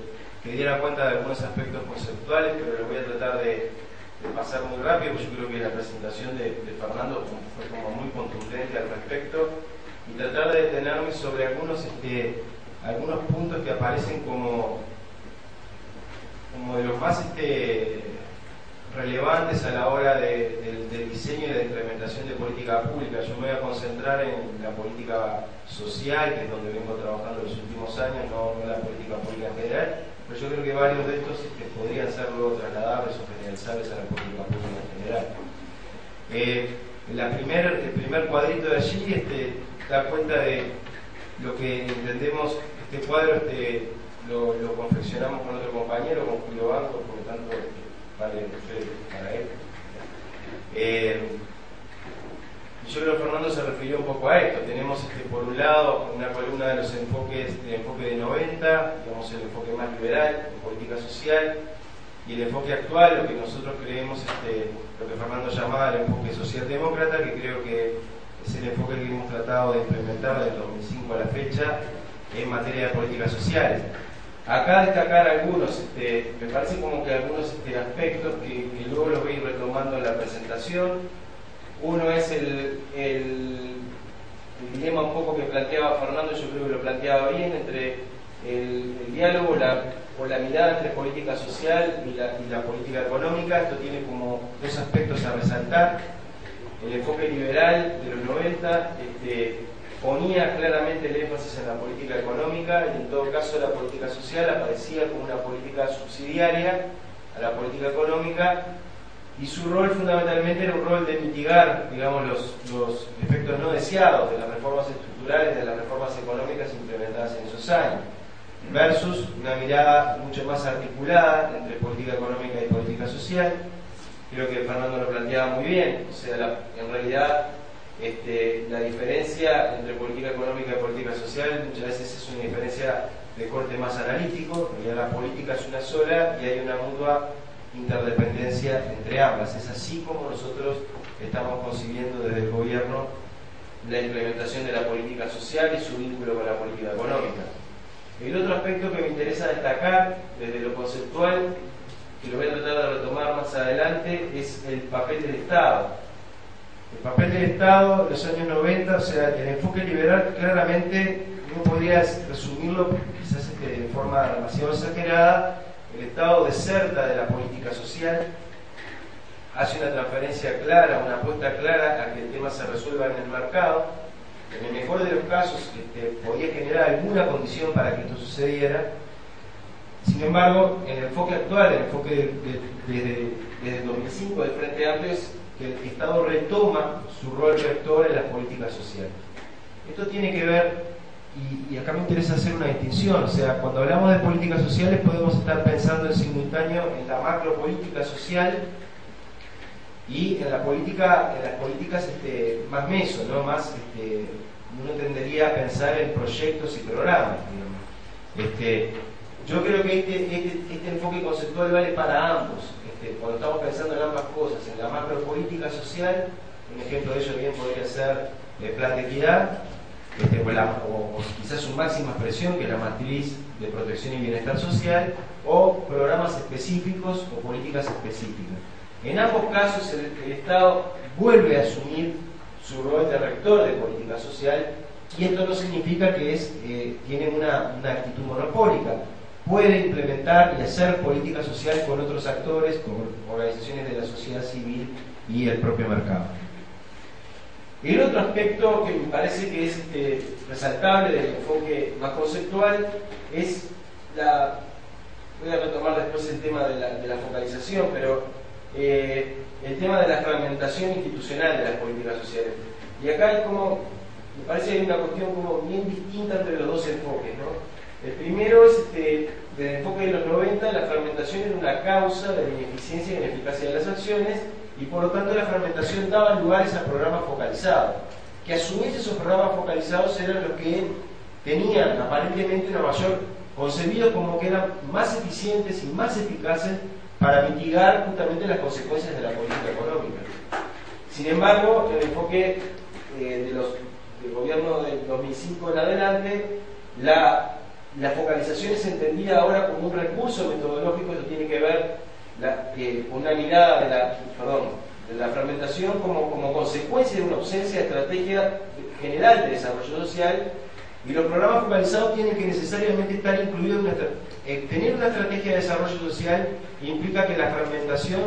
diera cuenta de algunos aspectos conceptuales, pero lo voy a tratar de pasar muy rápido, porque yo creo que la presentación de Fernando fue como muy contundente al respecto, y tratar de detenerme sobre algunos puntos que aparecen como de los más relevantes a la hora del diseño y de la implementación de política pública. Yo me voy a concentrar en la política social, que es donde vengo trabajando en los últimos años, no en la política pública en general, pero yo creo que varios de estos podrían ser luego trasladables o generalizables a la política pública en general. El primer cuadrito de allí da cuenta de lo que entendemos. Este cuadro lo confeccionamos con otro compañero, con Julio Banco, por lo tanto vale para él. Yo creo que Fernando se refirió un poco a esto. Tenemos por un lado una columna de los enfoques, el enfoque de 90, digamos el enfoque más liberal, en política social, y el enfoque actual, lo que nosotros creemos, lo que Fernando llamaba el enfoque socialdemócrata, que creo que es el enfoque que hemos tratado de implementar desde el 2005 a la fecha en materia de políticas sociales. Acá destacar algunos, me parece como que algunos aspectos que luego los voy a ir retomando en la presentación. Uno es el dilema un poco que planteaba Fernando, yo creo que lo planteaba bien, entre el diálogo, o la mirada entre política social y la política económica. Esto tiene como dos aspectos a resaltar. El enfoque liberal de los 90 ponía claramente el énfasis en la política económica, y en todo caso la política social aparecía como una política subsidiaria a la política económica, y su rol fundamentalmente era un rol de mitigar, digamos, los efectos no deseados de las reformas estructurales, de las reformas económicas implementadas en esos años, versus una mirada mucho más articulada entre política económica y política social. Creo que Fernando lo planteaba muy bien. O sea, en realidad la diferencia entre política económica y política social muchas veces es una diferencia de corte más analítico. En realidad la política es una sola y hay una mutua interdependencia entre ambas. Es así como nosotros estamos concibiendo desde el gobierno la implementación de la política social y su vínculo con la política económica. El otro aspecto que me interesa destacar desde lo conceptual, que lo voy a tratar de retomar más adelante, es el papel del Estado. El papel del Estado en los años 90, o sea, el enfoque liberal claramente no podría resumirlo, quizás de forma demasiado exagerada. El Estado deserta de la política social, hace una transferencia clara, una apuesta clara a que el tema se resuelva en el mercado. En el mejor de los casos podía generar alguna condición para que esto sucediera. Sin embargo, en el enfoque actual, el enfoque desde el 2005 del Frente Amplio, es que el Estado retoma su rol rector en las políticas sociales. Esto tiene que ver, y acá me interesa hacer una distinción, o sea, cuando hablamos de políticas sociales podemos estar pensando en simultáneo en la macropolítica social y en las políticas más meso, ¿no? Más, uno tendería a pensar en proyectos y programas, digamos. Yo creo que este enfoque conceptual vale para ambos. Cuando estamos pensando en ambas cosas, en la macropolítica social, un ejemplo de ello bien podría ser el plan de equidad, o quizás su máxima expresión, que es la matriz de protección y bienestar social, o programas específicos o políticas específicas. En ambos casos el Estado vuelve a asumir su rol de rector de política social, y esto no significa que tiene una actitud monopólica. Puede implementar y hacer política social con otros actores, con organizaciones de la sociedad civil y el propio mercado. El otro aspecto que me parece que es resaltable del enfoque más conceptual es voy a retomar después el tema de la focalización, pero el tema de la fragmentación institucional de las políticas sociales. Y acá hay me parece que hay una cuestión como bien distinta entre los dos enfoques, ¿no? El primero es, del enfoque de los 90, la fragmentación era una causa de la ineficiencia y la ineficacia de las acciones, y por lo tanto la fragmentación daba lugares a programas focalizados, que a su vez esos programas focalizados eran los que tenían aparentemente una mayor, concebido como que eran más eficientes y más eficaces para mitigar justamente las consecuencias de la política económica. Sin embargo, el enfoque del gobierno del 2005 en adelante, la focalización es entendida ahora como un recurso metodológico. Esto tiene que ver con una mirada de la fragmentación como consecuencia de una ausencia de estrategia general de desarrollo social, y los programas focalizados tienen que necesariamente estar incluidos tener una estrategia de desarrollo social implica que la fragmentación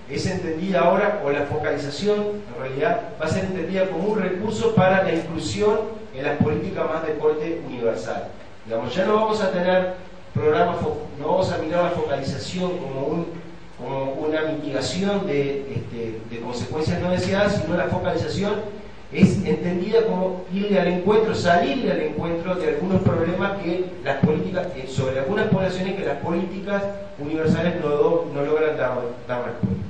es entendida ahora, o la focalización en realidad va a ser entendida como un recurso para la inclusión en las políticas más de corte universal. Digamos, ya no vamos a tener programas, no vamos a mirar la focalización como una mitigación de consecuencias no deseadas, sino la focalización es entendida como irle al encuentro, salirle al encuentro de algunos problemas que las políticas, sobre algunas poblaciones que las políticas universales no logran dar respuesta.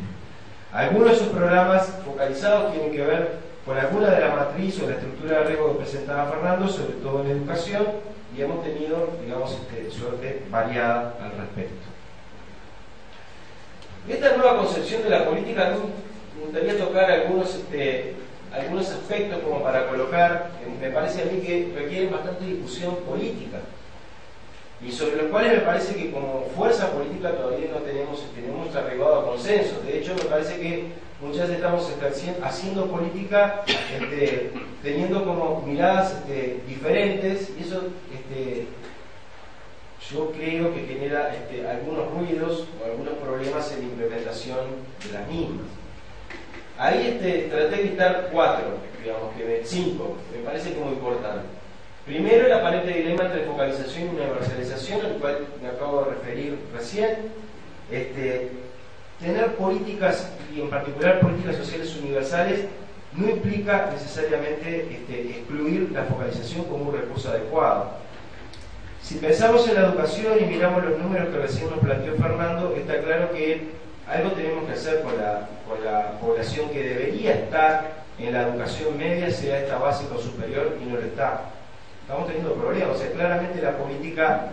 Algunos de esos programas focalizados tienen que ver con alguna de la matriz o la estructura de riesgo que presentaba Fernando, sobre todo en educación, y hemos tenido, digamos, suerte variada al respecto. Esta nueva concepción de la política, me gustaría tocar algunos aspectos como para colocar, me parece a mí que requieren bastante discusión política, y sobre los cuales me parece que como fuerza política todavía no tenemos arribado a consenso. De hecho, me parece que muchas veces estamos haciendo política teniendo como miradas diferentes, y eso yo creo que genera algunos ruidos o algunos problemas en la implementación de las mismas. Ahí traté de listar 4, digamos, 5, me parece que muy importante. Primero, el aparente dilema entre focalización y universalización, al cual me acabo de referir recién. Tener políticas, y en particular políticas sociales universales, no implica necesariamente excluir la focalización como un recurso adecuado. Si pensamos en la educación y miramos los números que recién nos planteó Fernando, está claro que algo tenemos que hacer con la población que debería estar en la educación media, sea esta básica o superior, y no lo está. Estamos teniendo problemas. O sea, claramente la política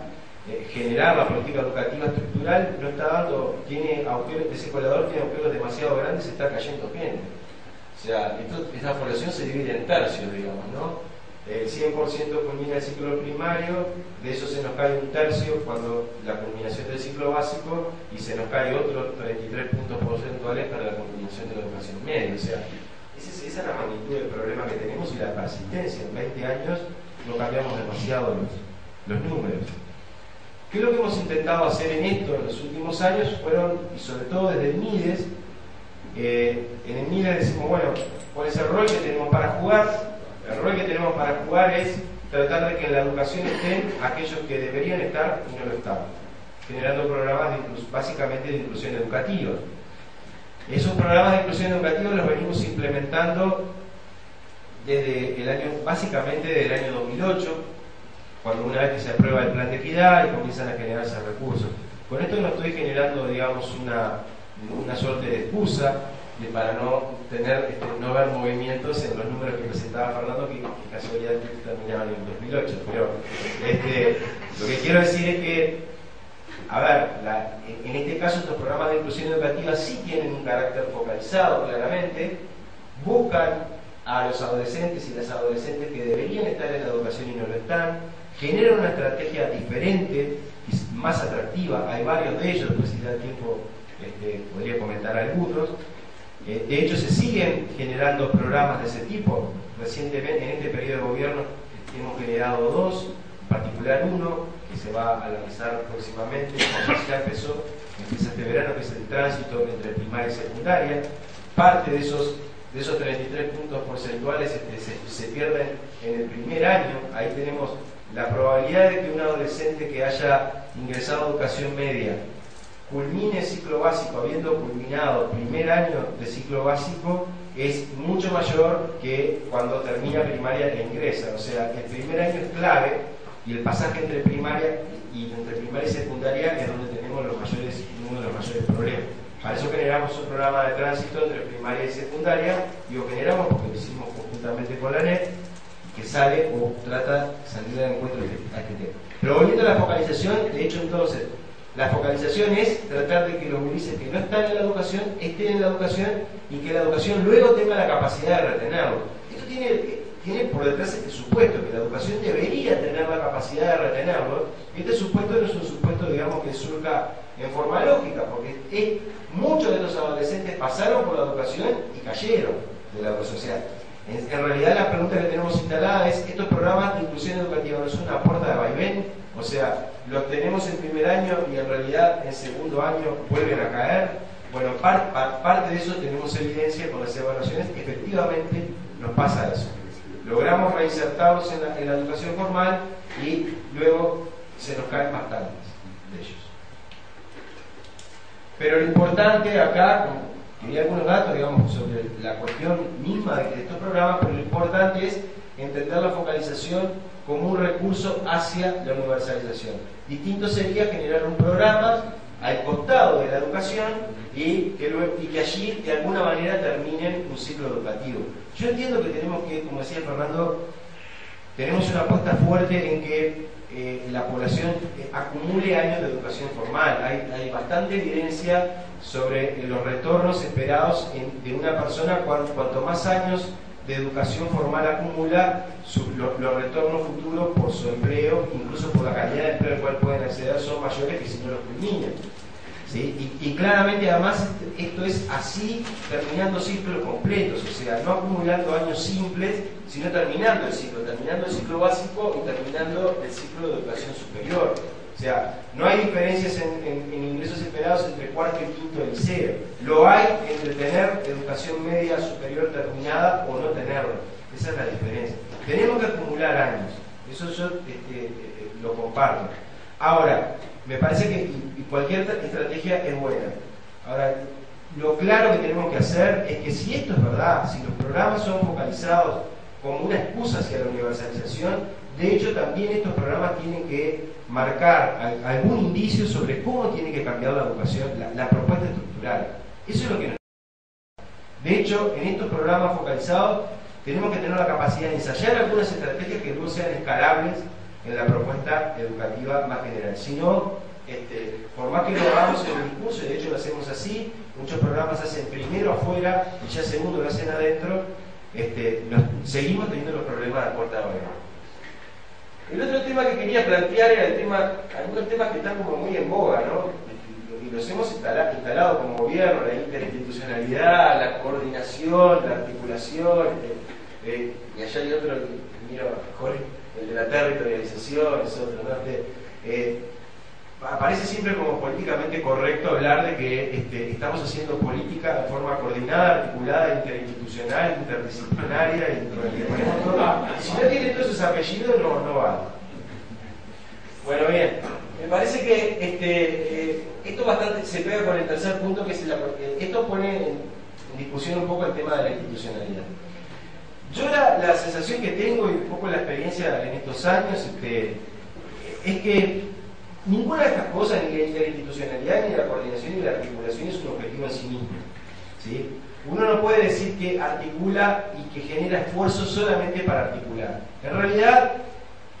general, la política educativa estructural, no está dando, tiene agujeros, ese colador tiene agujeros demasiado grandes y se está cayendo gente. O sea, esta población se divide en tercios, digamos, ¿no? El 100% culmina el ciclo primario, de eso se nos cae un tercio cuando la culminación del ciclo básico, y se nos cae otros 33 puntos porcentuales para la culminación de la educación media. O sea, esa es la magnitud del problema que tenemos y la persistencia. En 20 años no cambiamos demasiado los números. ¿Qué es lo que hemos intentado hacer en esto en los últimos años? Fueron, y sobre todo desde el MIDES, en el MIDES decimos, bueno, ¿cuál es el rol que tenemos para jugar? El rol que tenemos para jugar es tratar de que en la educación estén aquellos que deberían estar y no lo están, generando programas básicamente de inclusión educativa. Esos programas de inclusión educativa los venimos implementando desde básicamente desde el año 2008, cuando una vez que se aprueba el plan de equidad y comienzan a generarse recursos. Con esto no estoy generando, digamos, una suerte de excusa para no tener, no ver movimientos en los números que presentaba Fernando, que casualidad terminaban en 2008. Pero lo que quiero decir es que, a ver, en este caso estos programas de inclusión educativa sí tienen un carácter focalizado, claramente, buscan a los adolescentes y las adolescentes que deberían estar en la educación y no lo están, generan una estrategia diferente y más atractiva. Hay varios de ellos, pues si da tiempo podría comentar algunos. De hecho, se siguen generando programas de ese tipo. Recientemente, en este periodo de gobierno, hemos generado 2, en particular uno, que se va a lanzar próximamente, como ya empieza este verano, que es el tránsito entre primaria y secundaria. Parte de esos 33 puntos porcentuales se pierden en el primer año. Ahí tenemos la probabilidad de que un adolescente que haya ingresado a educación media culmine el ciclo básico habiendo culminado primer año de ciclo básico es mucho mayor que cuando termina primaria e ingresa. O sea, el primer año es clave y el pasaje entre primaria y secundaria es donde tenemos uno de los mayores problemas. Para eso generamos un programa de tránsito entre primaria y secundaria. Digo generamos porque lo hicimos conjuntamente con la NET, que sale o trata de salir al encuentro de este tema. Pero volviendo a la focalización, de hecho entonces, la focalización es tratar de que los gurises que no están en la educación estén en la educación y que la educación luego tenga la capacidad de retenerlo. Esto tiene por detrás este supuesto, que la educación debería tener la capacidad de retenerlo. Este supuesto no es un supuesto, digamos, que surja en forma lógica, porque muchos de los adolescentes pasaron por la educación y cayeron de la educación social. En realidad la pregunta que tenemos instalada es, ¿estos programas de inclusión educativa no son una puerta de vaivén? O sea, los tenemos en primer año y en realidad en segundo año vuelven a caer. Bueno, parte de eso tenemos evidencia con las evaluaciones, efectivamente nos pasa eso. Logramos reinsertarlos en la educación formal y luego se nos caen bastantes de ellos. Pero lo importante acá, quería algunos datos, digamos, sobre la cuestión misma de estos programas, pero lo importante es entender la focalización como un recurso hacia la universalización. Distinto sería generar un programa al costado de la educación y que allí de alguna manera terminen un ciclo educativo. Yo entiendo que tenemos que, como decía Fernando, tenemos una apuesta fuerte en que la población acumule años de educación formal. Hay bastante evidencia sobre los retornos esperados de una persona. Cuanto más años de educación formal acumula, los retornos futuros por su empleo, incluso por la calidad de empleo al cual pueden acceder, son mayores que si no los culminan. ¿Sí? Y claramente además esto es así terminando ciclos completos, o sea, no acumulando años simples, sino terminando el ciclo básico y terminando el ciclo de educación superior. O sea, no hay diferencias en ingresos esperados entre cuarto y quinto de liceo. Lo hay entre tener educación media superior terminada o no tenerlo. Esa es la diferencia. Tenemos que acumular años. Eso yo lo comparto. Ahora, me parece que cualquier estrategia es buena. Ahora, lo claro que tenemos que hacer es que si esto es verdad, si los programas son focalizados como una excusa hacia la universalización, de hecho también estos programas tienen que marcar algún indicio sobre cómo tiene que cambiar la educación, la propuesta estructural. Eso es lo que nos... De hecho, en estos programas focalizados tenemos que tener la capacidad de ensayar algunas estrategias que luego sean escalables en la propuesta educativa más general. Si no, por más que lo hagamos en el discurso, y de hecho lo hacemos así, muchos programas hacen primero afuera y ya segundo lo hacen adentro, seguimos teniendo los problemas de puerta afuera. El otro tema que quería plantear era el tema, algunos temas que están como muy en boga, ¿no? Y los hemos instalado como gobierno, la interinstitucionalidad, la coordinación, la articulación, y allá hay otro, mira, Jorge, el de la territorialización, es otro, ¿no? Aparece siempre como políticamente correcto hablar de que estamos haciendo política de forma coordinada, articulada, interinstitucional, interdisciplinaria, y si no tiene todos esos apellidos no vale. Bueno, bien, me parece que esto bastante se pega con el tercer punto, que es esto pone en discusión un poco el tema de la institucionalidad. Yo la sensación que tengo y un poco la experiencia en estos años es que ninguna de estas cosas, ni la interinstitucionalidad, ni la coordinación, ni la articulación es un objetivo en sí mismo, ¿sí? Uno no puede decir que articula y que genera esfuerzo solamente para articular. En realidad,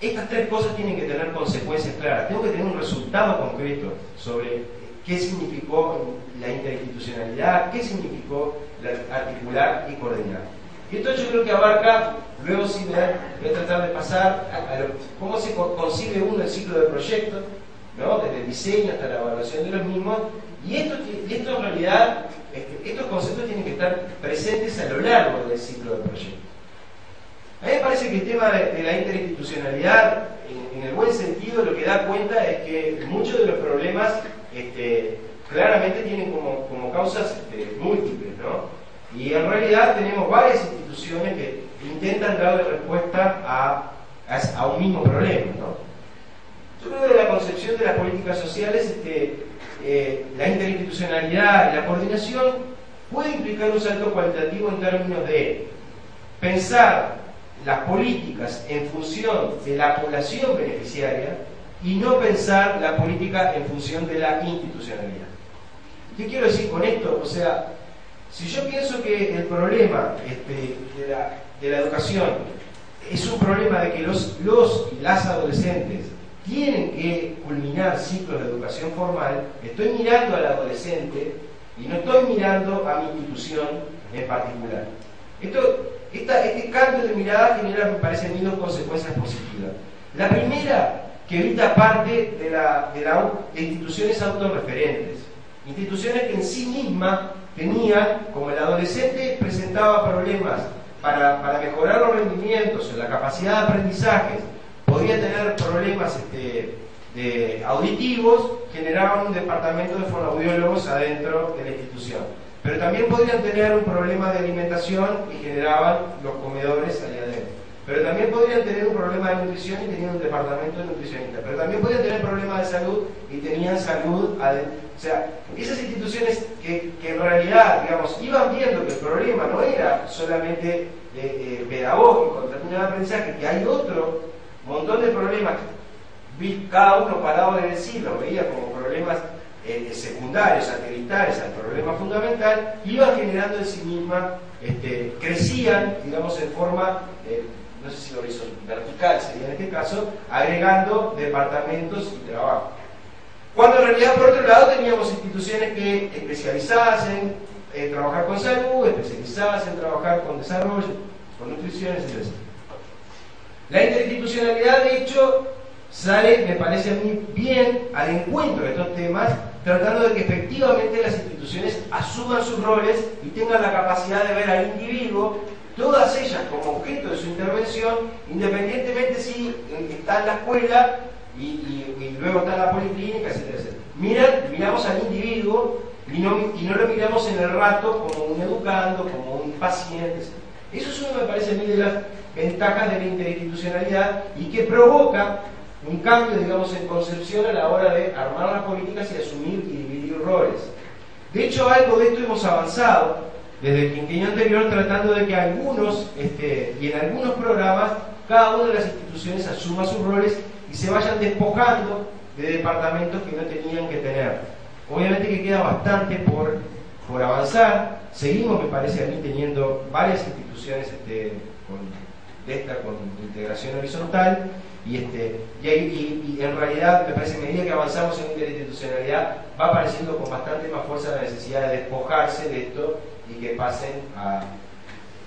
estas tres cosas tienen que tener consecuencias claras. Tengo que tener un resultado concreto sobre qué significó la interinstitucionalidad, qué significó articular y coordinar. Y esto yo creo que abarca, luego sí voy a tratar de pasar a cómo se concibe uno el ciclo de proyectos, ¿no? Desde el diseño hasta la evaluación de los mismos, y esto en realidad, estos conceptos tienen que estar presentes a lo largo del ciclo de proyectos. A mí me parece que el tema de la interinstitucionalidad, en el buen sentido, lo que da cuenta es que muchos de los problemas claramente tienen como causas múltiples, ¿no? Y en realidad tenemos varias instituciones que intentan darle respuesta a un mismo problema, ¿no? Yo creo que de la concepción de las políticas sociales, la interinstitucionalidad y la coordinación puede implicar un salto cualitativo en términos de pensar las políticas en función de la población beneficiaria y no pensar la política en función de la institucionalidad. ¿Qué quiero decir con esto? O sea, si yo pienso que el problema de la educación es un problema de que los y las adolescentes tienen que culminar ciclos de educación formal, estoy mirando al adolescente y no estoy mirando a mi institución en particular. Este cambio de mirada genera, me parece a mí, dos consecuencias positivas. La primera, que evita parte de instituciones autorreferentes, instituciones que en sí mismas tenían, como el adolescente presentaba problemas para mejorar los rendimientos o la capacidad de aprendizaje, podía tener problemas auditivos, generaban un departamento de fonoaudiólogos adentro de la institución. Pero también podrían tener un problema de alimentación y generaban los comedores allá adentro. Pero también podrían tener un problema de nutrición y tenían un departamento de nutricionistas. Pero también podrían tener problemas de salud y tenían salud adentro. O sea, esas instituciones que en realidad, digamos, iban viendo que el problema no era solamente pedagógico, en términos de aprendizaje, que hay otro montón de problemas, cada uno parado en el siglo, veía como problemas secundarios, satelitales al problema fundamental, iban generando en sí misma, crecían, digamos, en forma, no sé si lo hizo vertical, sería en este caso, agregando departamentos y trabajo. Cuando en realidad, por otro lado, teníamos instituciones que especializadas en trabajar con salud, especializadas en trabajar con desarrollo, con nutrición, etc. La interinstitucionalidad, de hecho, sale, me parece a mí, bien al encuentro de estos temas, tratando de que efectivamente las instituciones asuman sus roles y tengan la capacidad de ver al individuo, todas ellas como objeto de su intervención, independientemente si está en la escuela y luego está la policlínica, etcétera, etcétera. Miramos al individuo y no lo miramos en el rato como un educando, como un paciente, etcétera. Eso es uno, me parece a mí, de las ventajas de la interinstitucionalidad y que provoca un cambio, digamos, en concepción a la hora de armar las políticas y asumir y dividir roles. De hecho, algo de esto hemos avanzado desde el quinquenio anterior, tratando de que algunos, y en algunos programas, cada una de las instituciones asuma sus roles y se vayan despojando de departamentos que no tenían que tener. Obviamente que queda bastante por avanzar. Seguimos, me parece a mí, teniendo varias instituciones con integración horizontal y en realidad me parece que a medida que avanzamos en interinstitucionalidad va apareciendo con bastante más fuerza la necesidad de despojarse de esto y que pasen a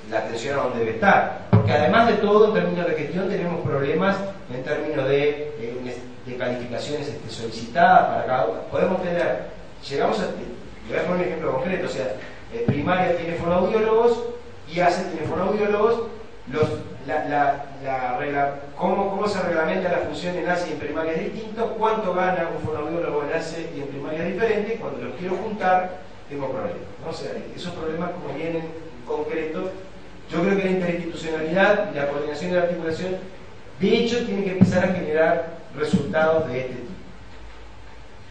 la atención a donde debe estar, porque además de todo en términos de gestión tenemos problemas en términos de calificaciones solicitadas para cada uno. Podemos tener, llegamos a, voy a poner un ejemplo concreto, o sea, primaria tiene fonoaudiólogos y ACE tiene fonoaudiólogos. ¿Cómo se reglamenta la función en ACE y en primaria es distinto? ¿Cuánto gana un fonoaudiólogo en ACE y en primaria es diferente? Cuando los quiero juntar, tengo problemas, ¿no? O sea, esos problemas como vienen en concreto, yo creo que la interinstitucionalidad y la coordinación y la articulación, de hecho, tiene que empezar a generar resultados de este tipo.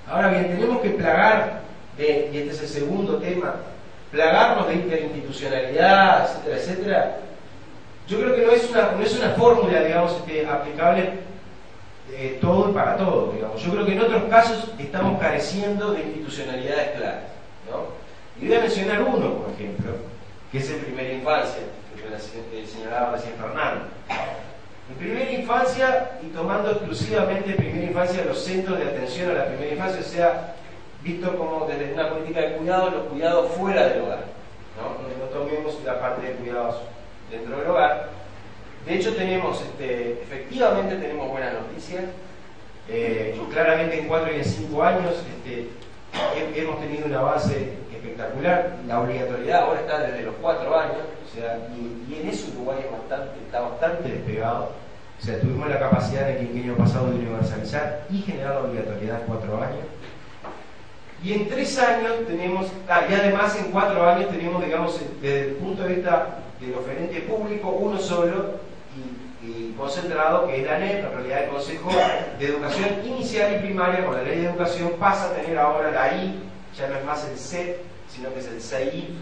Ahora bien, tenemos que plagar, y este es el segundo tema, plagarnos de interinstitucionalidad, etcétera, etcétera. Yo creo que no es una fórmula, digamos, aplicable todo y para todo, digamos. Yo creo que en otros casos estamos careciendo de institucionalidades claras, ¿no? Y voy a mencionar uno, por ejemplo, que es en primera infancia, que señalaba recién Fernando. En primera infancia, y tomando exclusivamente en primera infancia los centros de atención a la primera infancia, o sea, visto como desde una política de cuidado, los cuidados fuera del hogar, ¿no? No tomemos la parte de cuidados dentro del hogar. De hecho tenemos, efectivamente tenemos buenas noticias, claramente en 4 y en 5 años hemos tenido un avance espectacular. La obligatoriedad ahora está desde los 4 años, o sea, y en eso Uruguay está bastante despegado. O sea, tuvimos la capacidad en el quinquenio pasado de universalizar y generar la obligatoriedad en 4 años. Y en 3 años tenemos, y además en 4 años tenemos, digamos, desde el punto de vista del oferente público, uno solo y concentrado, que es la ANEP, en realidad el Consejo de Educación Inicial y Primaria, con la Ley de Educación, pasa a tener ahora la I, ya no es más el C, sino que es el CI,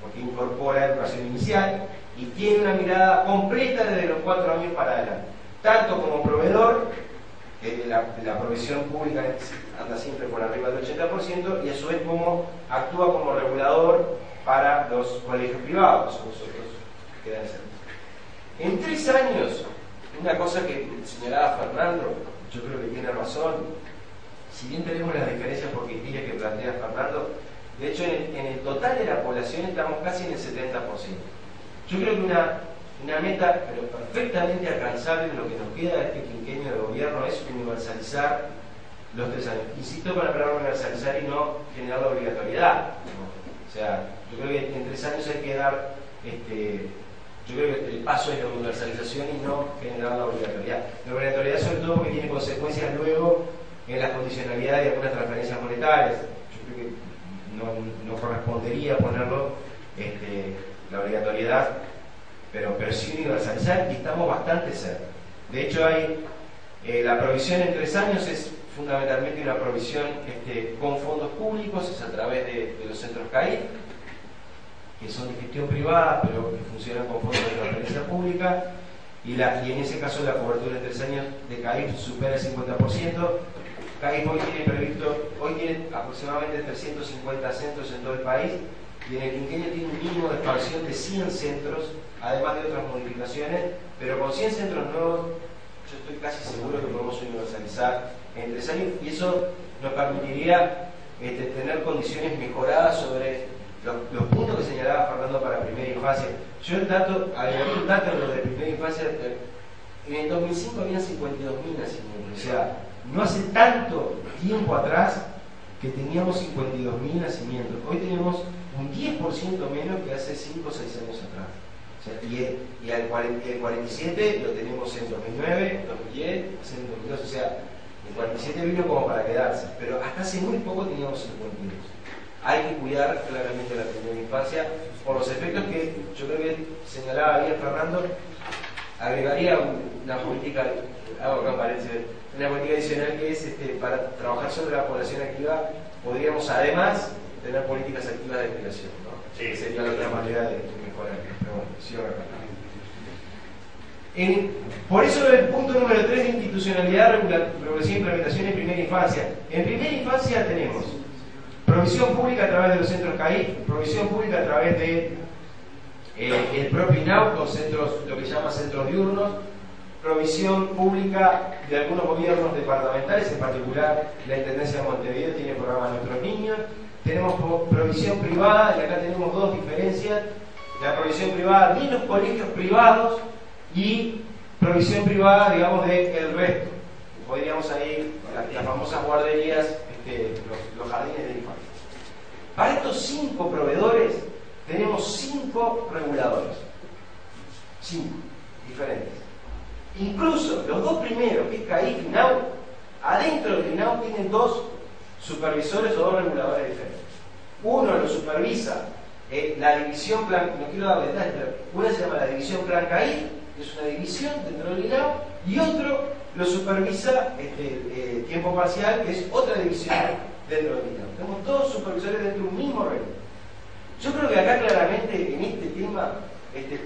porque incorpora educación inicial, y tiene una mirada completa desde los 4 años para adelante, tanto como proveedor, la provisión pública anda siempre por arriba del 80%, y a su vez como actúa como regulador para los colegios privados, nosotros quedan cerca. En 3 años, una cosa que señalaba Fernando, yo creo que tiene razón, si bien tenemos las diferencias por criterios que plantea Fernando, de hecho en el total de la población estamos casi en el 70%. Yo creo que una meta, pero perfectamente alcanzable en lo que nos queda de este quinquenio de gobierno, es universalizar los 3 años. Insisto con la palabra universalizar y no generar la obligatoriedad, ¿no? O sea, yo creo que en 3 años hay que dar, yo creo que el paso es la universalización y no generar la obligatoriedad. La obligatoriedad sobre todo porque tiene consecuencias luego en la condicionalidad de algunas transferencias monetarias. Yo creo que no correspondería ponerlo la obligatoriedad, pero sí universalizar, y estamos bastante cerca. De hecho hay la provisión en 3 años es fundamentalmente una provisión con fondos públicos, es a través de los centros CAI, que son de gestión privada, pero que funcionan con fondos de transferencia pública, y en ese caso la cobertura en 3 años de CAI supera el 50%. CAI hoy tiene aproximadamente 350 centros en todo el país, y en el quinquenio tiene un mínimo de expansión de 100 centros, además de otras modificaciones, pero con 100 centros nuevos yo estoy casi seguro que podemos universalizar en 3 años, y eso nos permitiría tener condiciones mejoradas sobre los puntos que señalaba Fernando para primera infancia. Yo agregué un dato en lo de primera infancia, en el 2005 habían 52.000 nacimientos, o sea, no hace tanto tiempo atrás que teníamos 52.000 nacimientos. Hoy tenemos un 10% menos que hace 5 o 6 años atrás. O sea, y el 47 lo tenemos en 2009, 2010, en 2002. O sea, El 47 vino como para quedarse, pero hasta hace muy poco teníamos 52. Hay que cuidar claramente la primera infancia por los efectos que yo creo que señalaba bien Fernando. Agregaría una política, hago acá paréntesis, una política adicional que es para trabajar sobre la población activa, podríamos además tener políticas activas de jubilación, ¿no? Sí. Sería la otra manera de mejorar. Pero bueno, sigo acá. Por eso el punto número 3 de institucionalidad, regulación e implementación en primera infancia. En primera infancia tenemos provisión pública a través de los centros CAIF, provisión pública a través de el propio INAU con centros, lo que se llama centros diurnos, provisión pública de algunos gobiernos departamentales, en particular la Intendencia de Montevideo tiene programa Nuestros Niños. Tenemos provisión privada, y acá tenemos dos diferencias: la provisión privada de los colegios privados y provisión privada, digamos, del resto. Podríamos ahí, las famosas guarderías, los jardines de infancia. Para estos 5 proveedores tenemos 5 reguladores. 5 diferentes. Incluso los dos primeros, que es CAIF y INAU, adentro del INAU tienen 2 supervisores o 2 reguladores diferentes. Uno lo supervisa la división plan, no quiero dar detalles, pero una se llama la división plan CAIF, que es una división dentro del INAU, y otro lo supervisa tiempo parcial, que es otra división dentro del INAU. Tenemos 2 supervisores dentro de un mismo reino. Yo creo que acá claramente en este tema,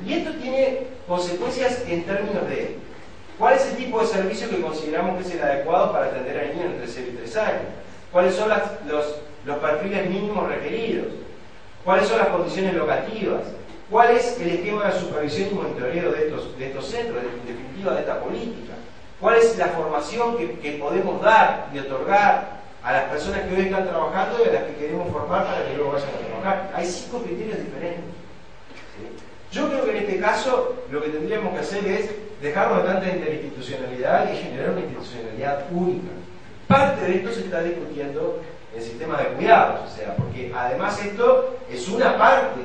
y esto tiene consecuencias en términos de cuál es el tipo de servicio que consideramos que es el adecuado para atender a niños entre 0 y 3 años, cuáles son los perfiles mínimos requeridos, cuáles son las condiciones locativas, cuál es el esquema de supervisión y monitoreo de estos centros, en definitiva de esta política, cuál es la formación que podemos dar y otorgar a las personas que hoy están trabajando y a las que queremos formar para que luego vayan a trabajar. Hay 5 criterios diferentes. ¿Sí? Yo creo que en este caso lo que tendríamos que hacer es dejarnos de tanta interinstitucionalidad y generar una institucionalidad única. Parte de esto se está discutiendo en sistemas de cuidados, o sea, porque además esto es una parte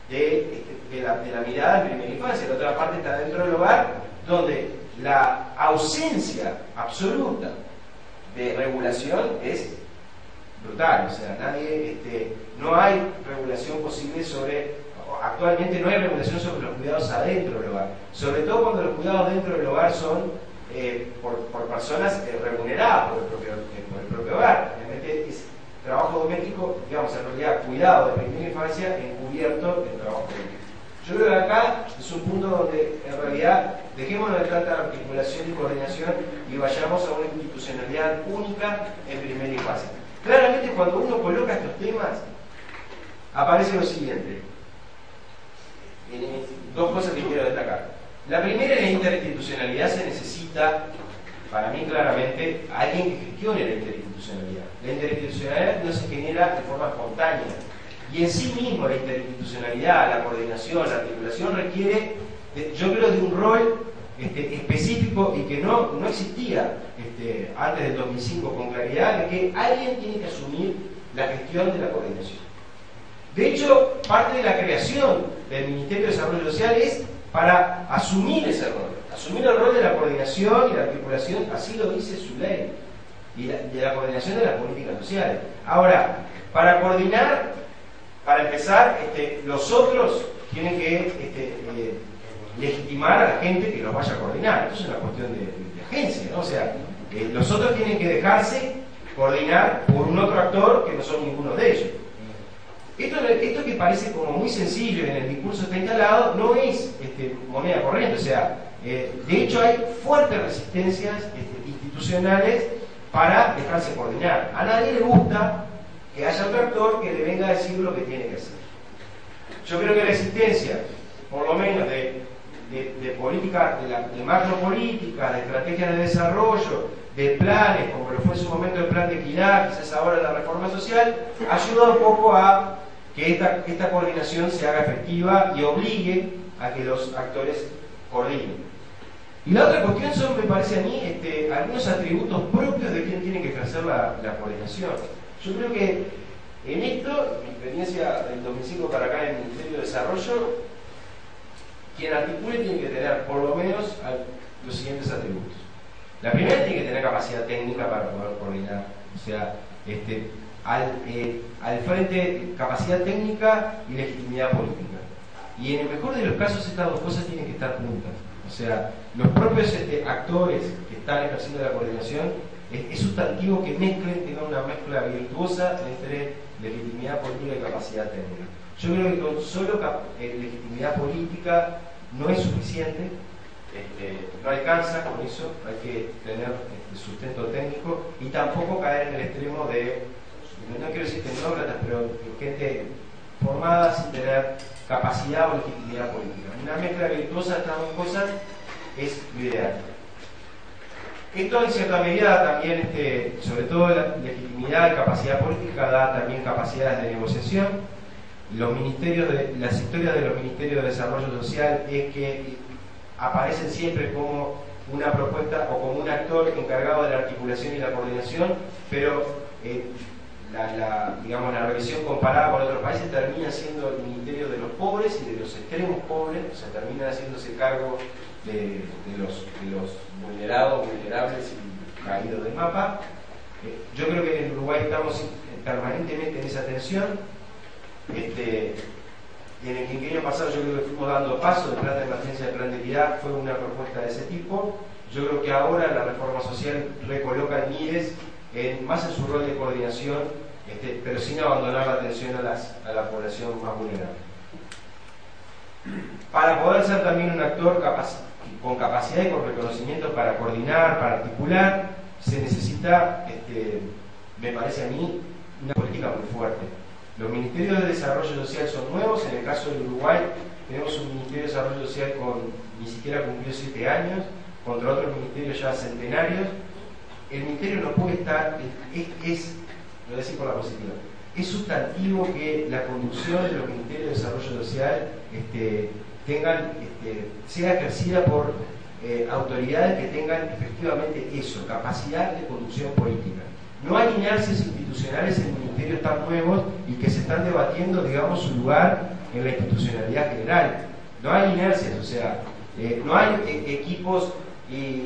de la mirada en primera infancia, la otra parte está dentro del hogar, donde la ausencia absoluta de regulación es brutal, o sea, no hay regulación posible actualmente no hay regulación sobre los cuidados adentro del hogar, sobre todo cuando los cuidados dentro del hogar son por personas remuneradas por el propio hogar. Realmente es trabajo doméstico, digamos, en realidad cuidado de primera infancia encubierto en trabajo doméstico. Yo creo que acá es un punto donde en realidad dejémonos de tanta articulación y coordinación y vayamos a una institucionalidad única en primera infancia. Claramente cuando uno coloca estos temas aparece lo siguiente. 2 cosas que quiero destacar. La primera es la interinstitucionalidad. Se necesita, para mí claramente, alguien que gestione la interinstitucionalidad. La interinstitucionalidad no se genera de forma espontánea. Y en sí mismo la interinstitucionalidad, la coordinación, la articulación requiere, yo creo, de un rol específico y que no existía antes del 2005 con claridad, de que alguien tiene que asumir la gestión de la coordinación. De hecho, parte de la creación del Ministerio de Desarrollo Social es para asumir ese rol, asumir el rol de la coordinación y la articulación, así lo dice su ley, y de la coordinación de las políticas sociales. Ahora, para coordinar, para empezar, los otros tienen que legitimar a la gente que los vaya a coordinar. Esto es una cuestión de agencia, ¿no? O sea, los otros tienen que dejarse coordinar por un otro actor que no son ninguno de ellos. Esto que parece como muy sencillo en el discurso está instalado, no es moneda corriente. O sea, de hecho hay fuertes resistencias institucionales para dejarse coordinar. A nadie le gusta que haya otro actor que le venga a decir lo que tiene que hacer. Yo creo que la existencia, por lo menos de políticas, de macropolíticas, de estrategias de desarrollo, de planes, como lo fue en su momento el plan de Equidad, quizás ahora la reforma social, ayuda un poco a que esta coordinación se haga efectiva y obligue a que los actores coordinen. Y la otra cuestión son, me parece a mí, algunos atributos propios de quien tiene que ejercer la coordinación. Yo creo que en esto, mi experiencia del 2005 para acá en el Ministerio de Desarrollo, quien articule tiene que tener por lo menos los siguientes atributos. La primera tiene que tener capacidad técnica para poder coordinar, o sea, al frente capacidad técnica y legitimidad política. Y en el mejor de los casos estas dos cosas tienen que estar juntas. O sea, los propios actores que están ejerciendo la coordinación es sustantivo que mezclen, tengan una mezcla virtuosa entre legitimidad política y capacidad técnica. Yo creo que con solo legitimidad política no es suficiente, no alcanza con eso, hay que tener sustento técnico y tampoco caer en el extremo de, no quiero decir tecnócratas, pero gente formada sin tener capacidad o legitimidad política. Una mezcla virtuosa de estas dos cosas es lo ideal. Esto en cierta medida también, sobre todo la legitimidad y capacidad política, da también capacidades de negociación. Las historias de los ministerios de desarrollo social es que aparecen siempre como una propuesta o como un actor encargado de la articulación y la coordinación, pero la revisión comparada con otros países termina siendo el ministerio de los pobres y de los extremos pobres, o sea, termina haciéndose cargo de los vulnerados, vulnerables y caídos del mapa. Yo creo que en Uruguay estamos permanentemente en esa tensión. En el quinquenio pasado yo creo que fuimos dando pasos, el plan de emergencia, el plan de equidad fue una propuesta de ese tipo. Yo creo que ahora la reforma social recoloca al MIDES más en su rol de coordinación, pero sin abandonar la atención a la población más vulnerable. Para poder ser también un actor con capacidad y con reconocimiento para coordinar, para articular, se necesita, me parece a mí, una política muy fuerte. Los ministerios de desarrollo social son nuevos. En el caso del Uruguay tenemos un ministerio de desarrollo social con ni siquiera cumplió 7 años, contra otros ministerios ya centenarios. El ministerio no puede estar, lo voy a decir por la positiva, es sustantivo que la conducción de los ministerios de desarrollo social sea ejercida por autoridades que tengan efectivamente eso, capacidad de conducción política. No hay inercias institucionales en ministerios tan nuevos y que se están debatiendo, digamos, su lugar en la institucionalidad general. No hay inercias, o sea, no hay equipos y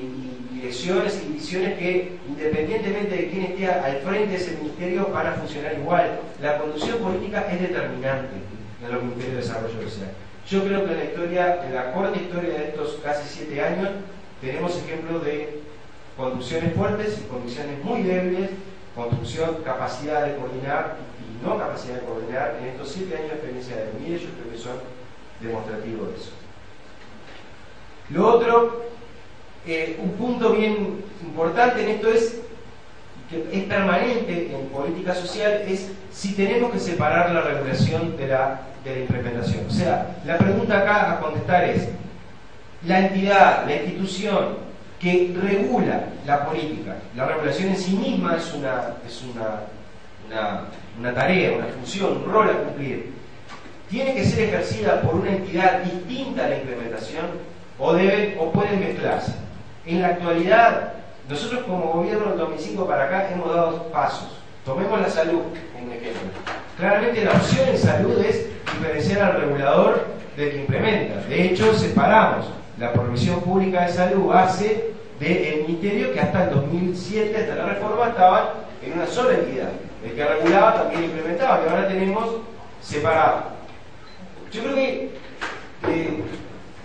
direcciones y divisiones que, independientemente de quién esté al frente de ese ministerio, van a funcionar igual. La conducción política es determinante en los ministerios de desarrollo social. Yo creo que en la corta historia de estos casi 7 años, tenemos ejemplos de conducciones fuertes y conducciones muy débiles, construcción, capacidad de coordinar y no capacidad de coordinar. En estos 7 años de experiencia de MIDES, yo creo que son demostrativos de eso. Lo otro, un punto bien importante en esto es que es permanente en política social, es si tenemos que separar la regulación de la implementación. O sea, la pregunta acá a contestar es: la entidad, la institución que regula la política, la regulación en sí misma es una tarea, una función, un rol a cumplir, ¿tiene que ser ejercida por una entidad distinta a la implementación o pueden mezclarse? En la actualidad, nosotros como gobierno del 2005 para acá hemos dado pasos. Tomemos la salud en ejemplo. Claramente la opción en salud es diferenciar al regulador del que implementa. De hecho, separamos la provisión pública de salud hace del ministerio que hasta el 2007, hasta la reforma, estaba en una sola entidad. El que regulaba también implementaba, que ahora tenemos separado. Yo creo que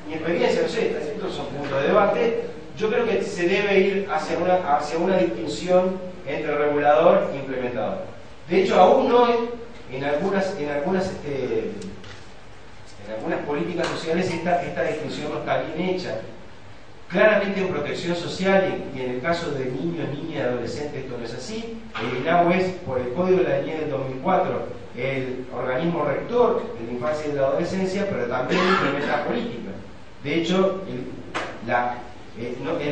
mi experiencia, no sé, estos son puntos de debate, yo creo que se debe ir hacia una distinción entre regulador e implementador. De hecho, aún no en algunas políticas sociales esta distinción no está bien hecha. Claramente en protección social y en el caso de niños, niñas y adolescentes esto no es así. El INAU es, por el Código de la Niñez del 2004, el organismo rector de la infancia y de la adolescencia, pero también implementa políticas. De hecho, el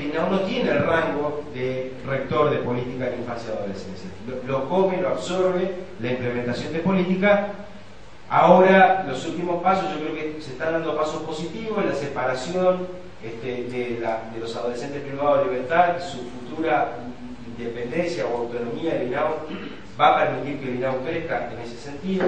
INAU no tiene el rango de rector de política de infancia y adolescencia. Lo come, lo absorbe la implementación de política. Ahora, los últimos pasos, yo creo que se están dando pasos positivos, la separación de los adolescentes privados de libertad y su futura independencia o autonomía del INAU va a permitir que el INAU crezca en ese sentido.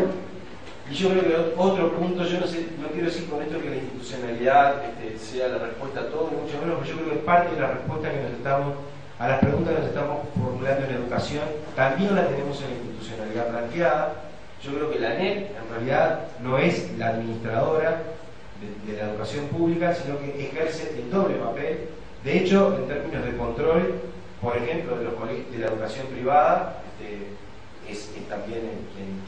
Y yo creo que otro punto, yo no quiero decir con esto que la institucionalidad sea la respuesta a todo, mucho menos, pero yo creo que parte de la respuesta que nos estamos a las preguntas que nos estamos formulando en educación, también la tenemos en la institucionalidad planteada. Yo creo que la ANEP en realidad no es la administradora de la educación pública, sino que ejerce el doble papel. De hecho, en términos de control, por ejemplo, de la educación privada, es también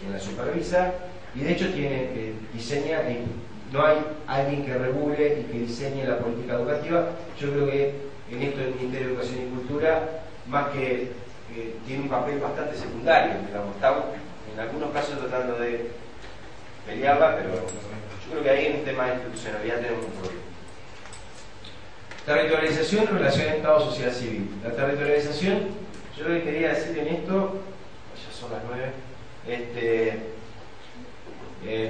quien la supervisa, y de hecho diseña, no hay alguien que regule y que diseñe la política educativa. Yo creo que en esto el Ministerio de Educación y Cultura, más que tiene un papel bastante secundario, digamos, está en algunos casos tratando de pelearla, pero yo creo que ahí en un tema de institucionalidad tenemos un problema. Territorialización en relación a Estado, sociedad civil. La territorialización, yo lo que quería decir en esto, ya son las 9,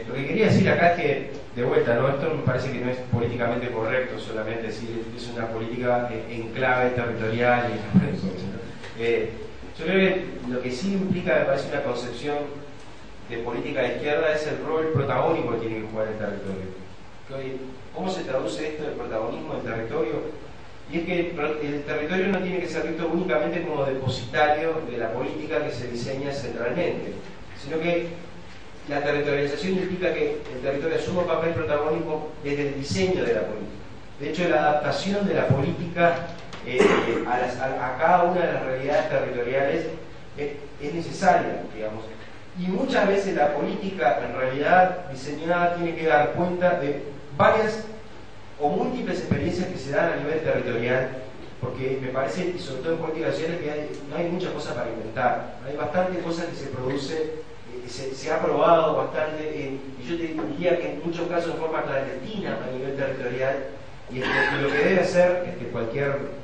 lo que quería decir acá es que, de vuelta, ¿no? Esto me parece que no es políticamente correcto solamente decir es una política en clave territorial yo creo que lo que sí implica, me parece, una concepción de política de izquierda es el rol protagónico que tiene que jugar el territorio. ¿Cómo se traduce esto del protagonismo del territorio? Y es que el territorio no tiene que ser visto únicamente como depositario de la política que se diseña centralmente, sino que la territorialización implica que el territorio asuma un papel protagónico desde el diseño de la política. De hecho, la adaptación de la política a cada una de las realidades territoriales es necesaria, digamos. Y muchas veces la política, en realidad, diseñada tiene que dar cuenta de varias o múltiples experiencias que se dan a nivel territorial, porque me parece, y sobre todo en políticas sociales, que no hay muchas cosas para inventar. Hay bastantes cosas que se producen, se ha probado bastante, y yo te diría que en muchos casos de forma clandestina a nivel territorial, y lo que debe hacer cualquier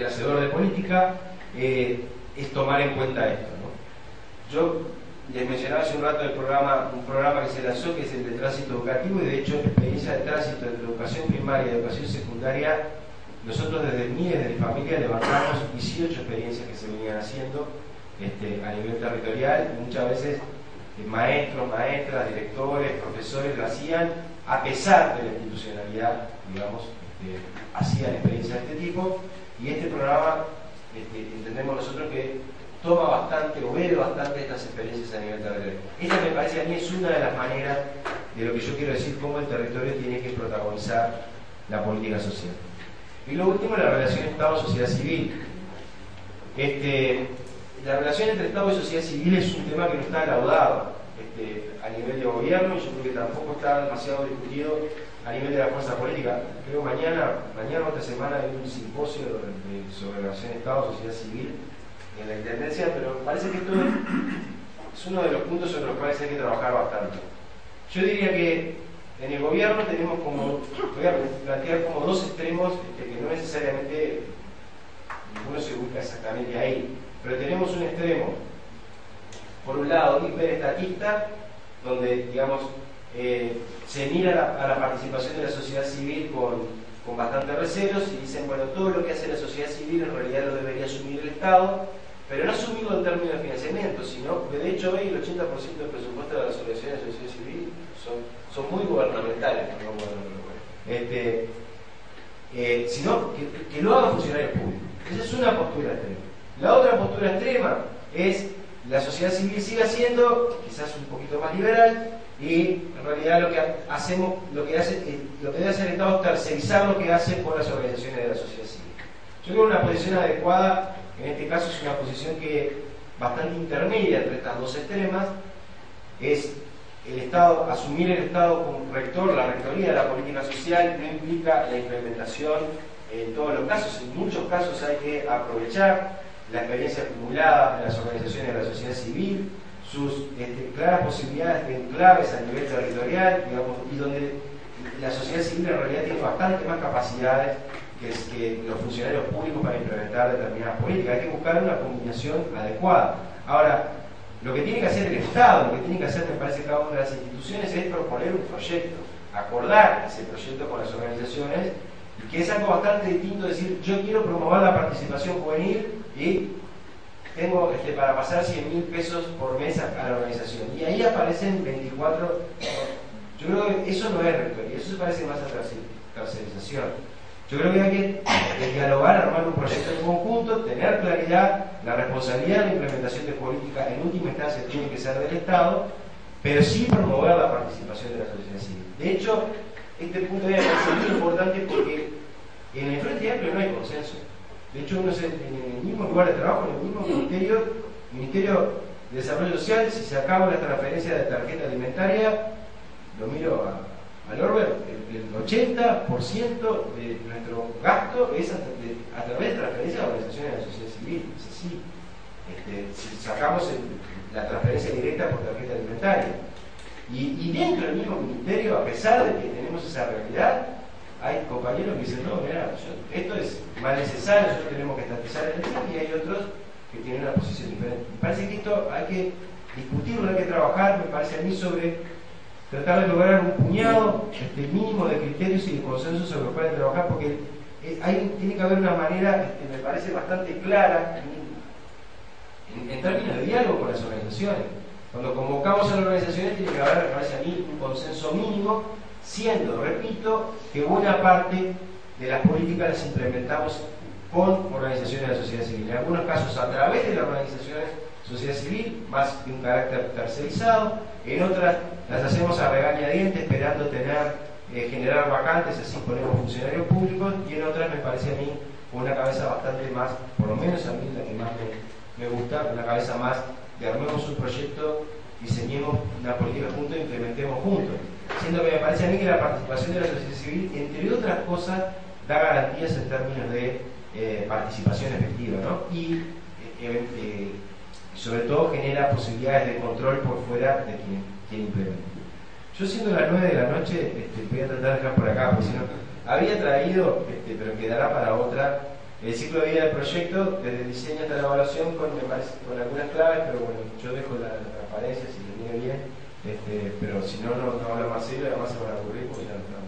hacedor de política es tomar en cuenta esto, ¿no? Yo les mencionaba hace un rato un programa que se lanzó, que es el de tránsito educativo, y de hecho la experiencia de tránsito entre educación primaria y educación secundaria, nosotros desde mi familia levantamos 18 experiencias que se venían haciendo a nivel territorial, y muchas veces maestros, maestras, directores, profesores lo hacían a pesar de la institucionalidad, digamos, hacían experiencias de este tipo, y este programa entendemos nosotros que toma bastante o bebe bastante estas experiencias a nivel territorial. Esta me parece a mí es una de las maneras de lo que yo quiero decir, cómo el territorio tiene que protagonizar la política social. Y lo último, la relación Estado-sociedad civil. La relación entre Estado y sociedad civil es un tema que no está laudado a nivel de gobierno, y yo creo que tampoco está demasiado discutido a nivel de la fuerza política. Creo mañana o esta semana hay un simposio sobre relación Estado-sociedad civil en la Intendencia, pero parece que esto es uno de los puntos sobre los cuales hay que trabajar bastante. Yo diría que en el gobierno tenemos voy a plantear como dos extremos que no necesariamente ninguno se busca exactamente ahí, pero tenemos un extremo, por un lado, hiperestatista, donde, digamos, se mira a la participación de la sociedad civil con bastantes recelos y dicen, bueno, todo lo que hace la sociedad civil en realidad lo debería asumir el Estado, pero no asumirlo en términos de financiamiento, sino que de hecho hoy el 80% del presupuesto de las organizaciones de la sociedad civil son muy gubernamentales, sino que lo hagan funcionarios públicos. Esa es una postura extrema. La otra postura extrema es la sociedad civil sigue siendo quizás un poquito más liberal, y en realidad lo que debe hacer el Estado es tercerizar lo que hace por las organizaciones de la sociedad civil. Yo creo que una posición adecuada en este caso es una posición que bastante intermedia entre estas dos extremas, es el Estado, asumir el Estado como rector, la rectoría de la política social no implica la implementación en todos los casos. En muchos casos hay que aprovechar la experiencia acumulada en las organizaciones de la sociedad civil, sus claras posibilidades de enclaves a nivel territorial, digamos, y donde la sociedad civil en realidad tiene bastante más capacidades que los funcionarios públicos para implementar determinadas políticas. Hay que buscar una combinación adecuada. Ahora, lo que tiene que hacer el Estado, lo que tiene que hacer, me parece, cada una de las instituciones es proponer un proyecto, acordar ese proyecto con las organizaciones, y que es algo bastante distinto decir, yo quiero promover la participación juvenil y tengo para pasar 100.000 pesos por mes a la organización. Y ahí aparecen 24. Yo creo que eso no es rectoría, eso se parece más a tercerización. Yo creo que hay que dialogar, armar un proyecto en conjunto, tener claridad, la responsabilidad de la implementación de política en última instancia tiene que ser del Estado, pero sí promover la participación de la sociedad civil. De hecho, este punto es muy importante porque en el Frente Amplio no hay consenso. De hecho, uno en el mismo lugar de trabajo, en el mismo Ministerio de Desarrollo Social, si se acaba la transferencia de tarjeta alimentaria, lo miro al Orber, el 80% de nuestro gasto es a través de transferencias a organizaciones de la sociedad civil. Es así. Si sacamos la transferencia directa por tarjeta alimentaria. Y dentro del mismo ministerio, a pesar de que tenemos esa realidad, hay compañeros que dicen, no, mira, esto es más necesario, nosotros tenemos que estatizar el Estado, y hay otros que tienen una posición diferente. Me parece que esto hay que discutirlo, hay que trabajar, me parece a mí, sobre tratar de lograr un puñado mínimo de criterios y de consensos sobre los cuales trabajar, porque tiene que haber una manera, me parece bastante clara, en términos de diálogo con las organizaciones. Cuando convocamos a las organizaciones tiene que haber, me parece a mí, un consenso mínimo, siendo, repito, que buena parte de las políticas las implementamos con organizaciones de la sociedad civil. En algunos casos a través de las organizaciones de sociedad civil, más de un carácter tercerizado, en otras las hacemos a regañadientes esperando generar vacantes, así ponemos funcionarios públicos, y en otras me parece a mí con una cabeza bastante más, por lo menos a mí la que más me gusta, una cabeza más de armemos un proyecto, diseñemos una política juntos e implementemos juntos. Siendo que me parece a mí que la participación de la sociedad civil, entre otras cosas, da garantías en términos de participación efectiva, ¿no? Y sobre todo genera posibilidades de control por fuera de quien implementa. Yo, siendo las 9 de la noche, voy a tratar de dejar por acá, porque si no, había traído, pero quedará para otra, el ciclo de vida del proyecto, desde el diseño hasta la evaluación, con algunas claves, pero bueno, yo dejo la transparencia si le viene bien, pero si no, no hablo más serio, además se van a aburrir porque ya no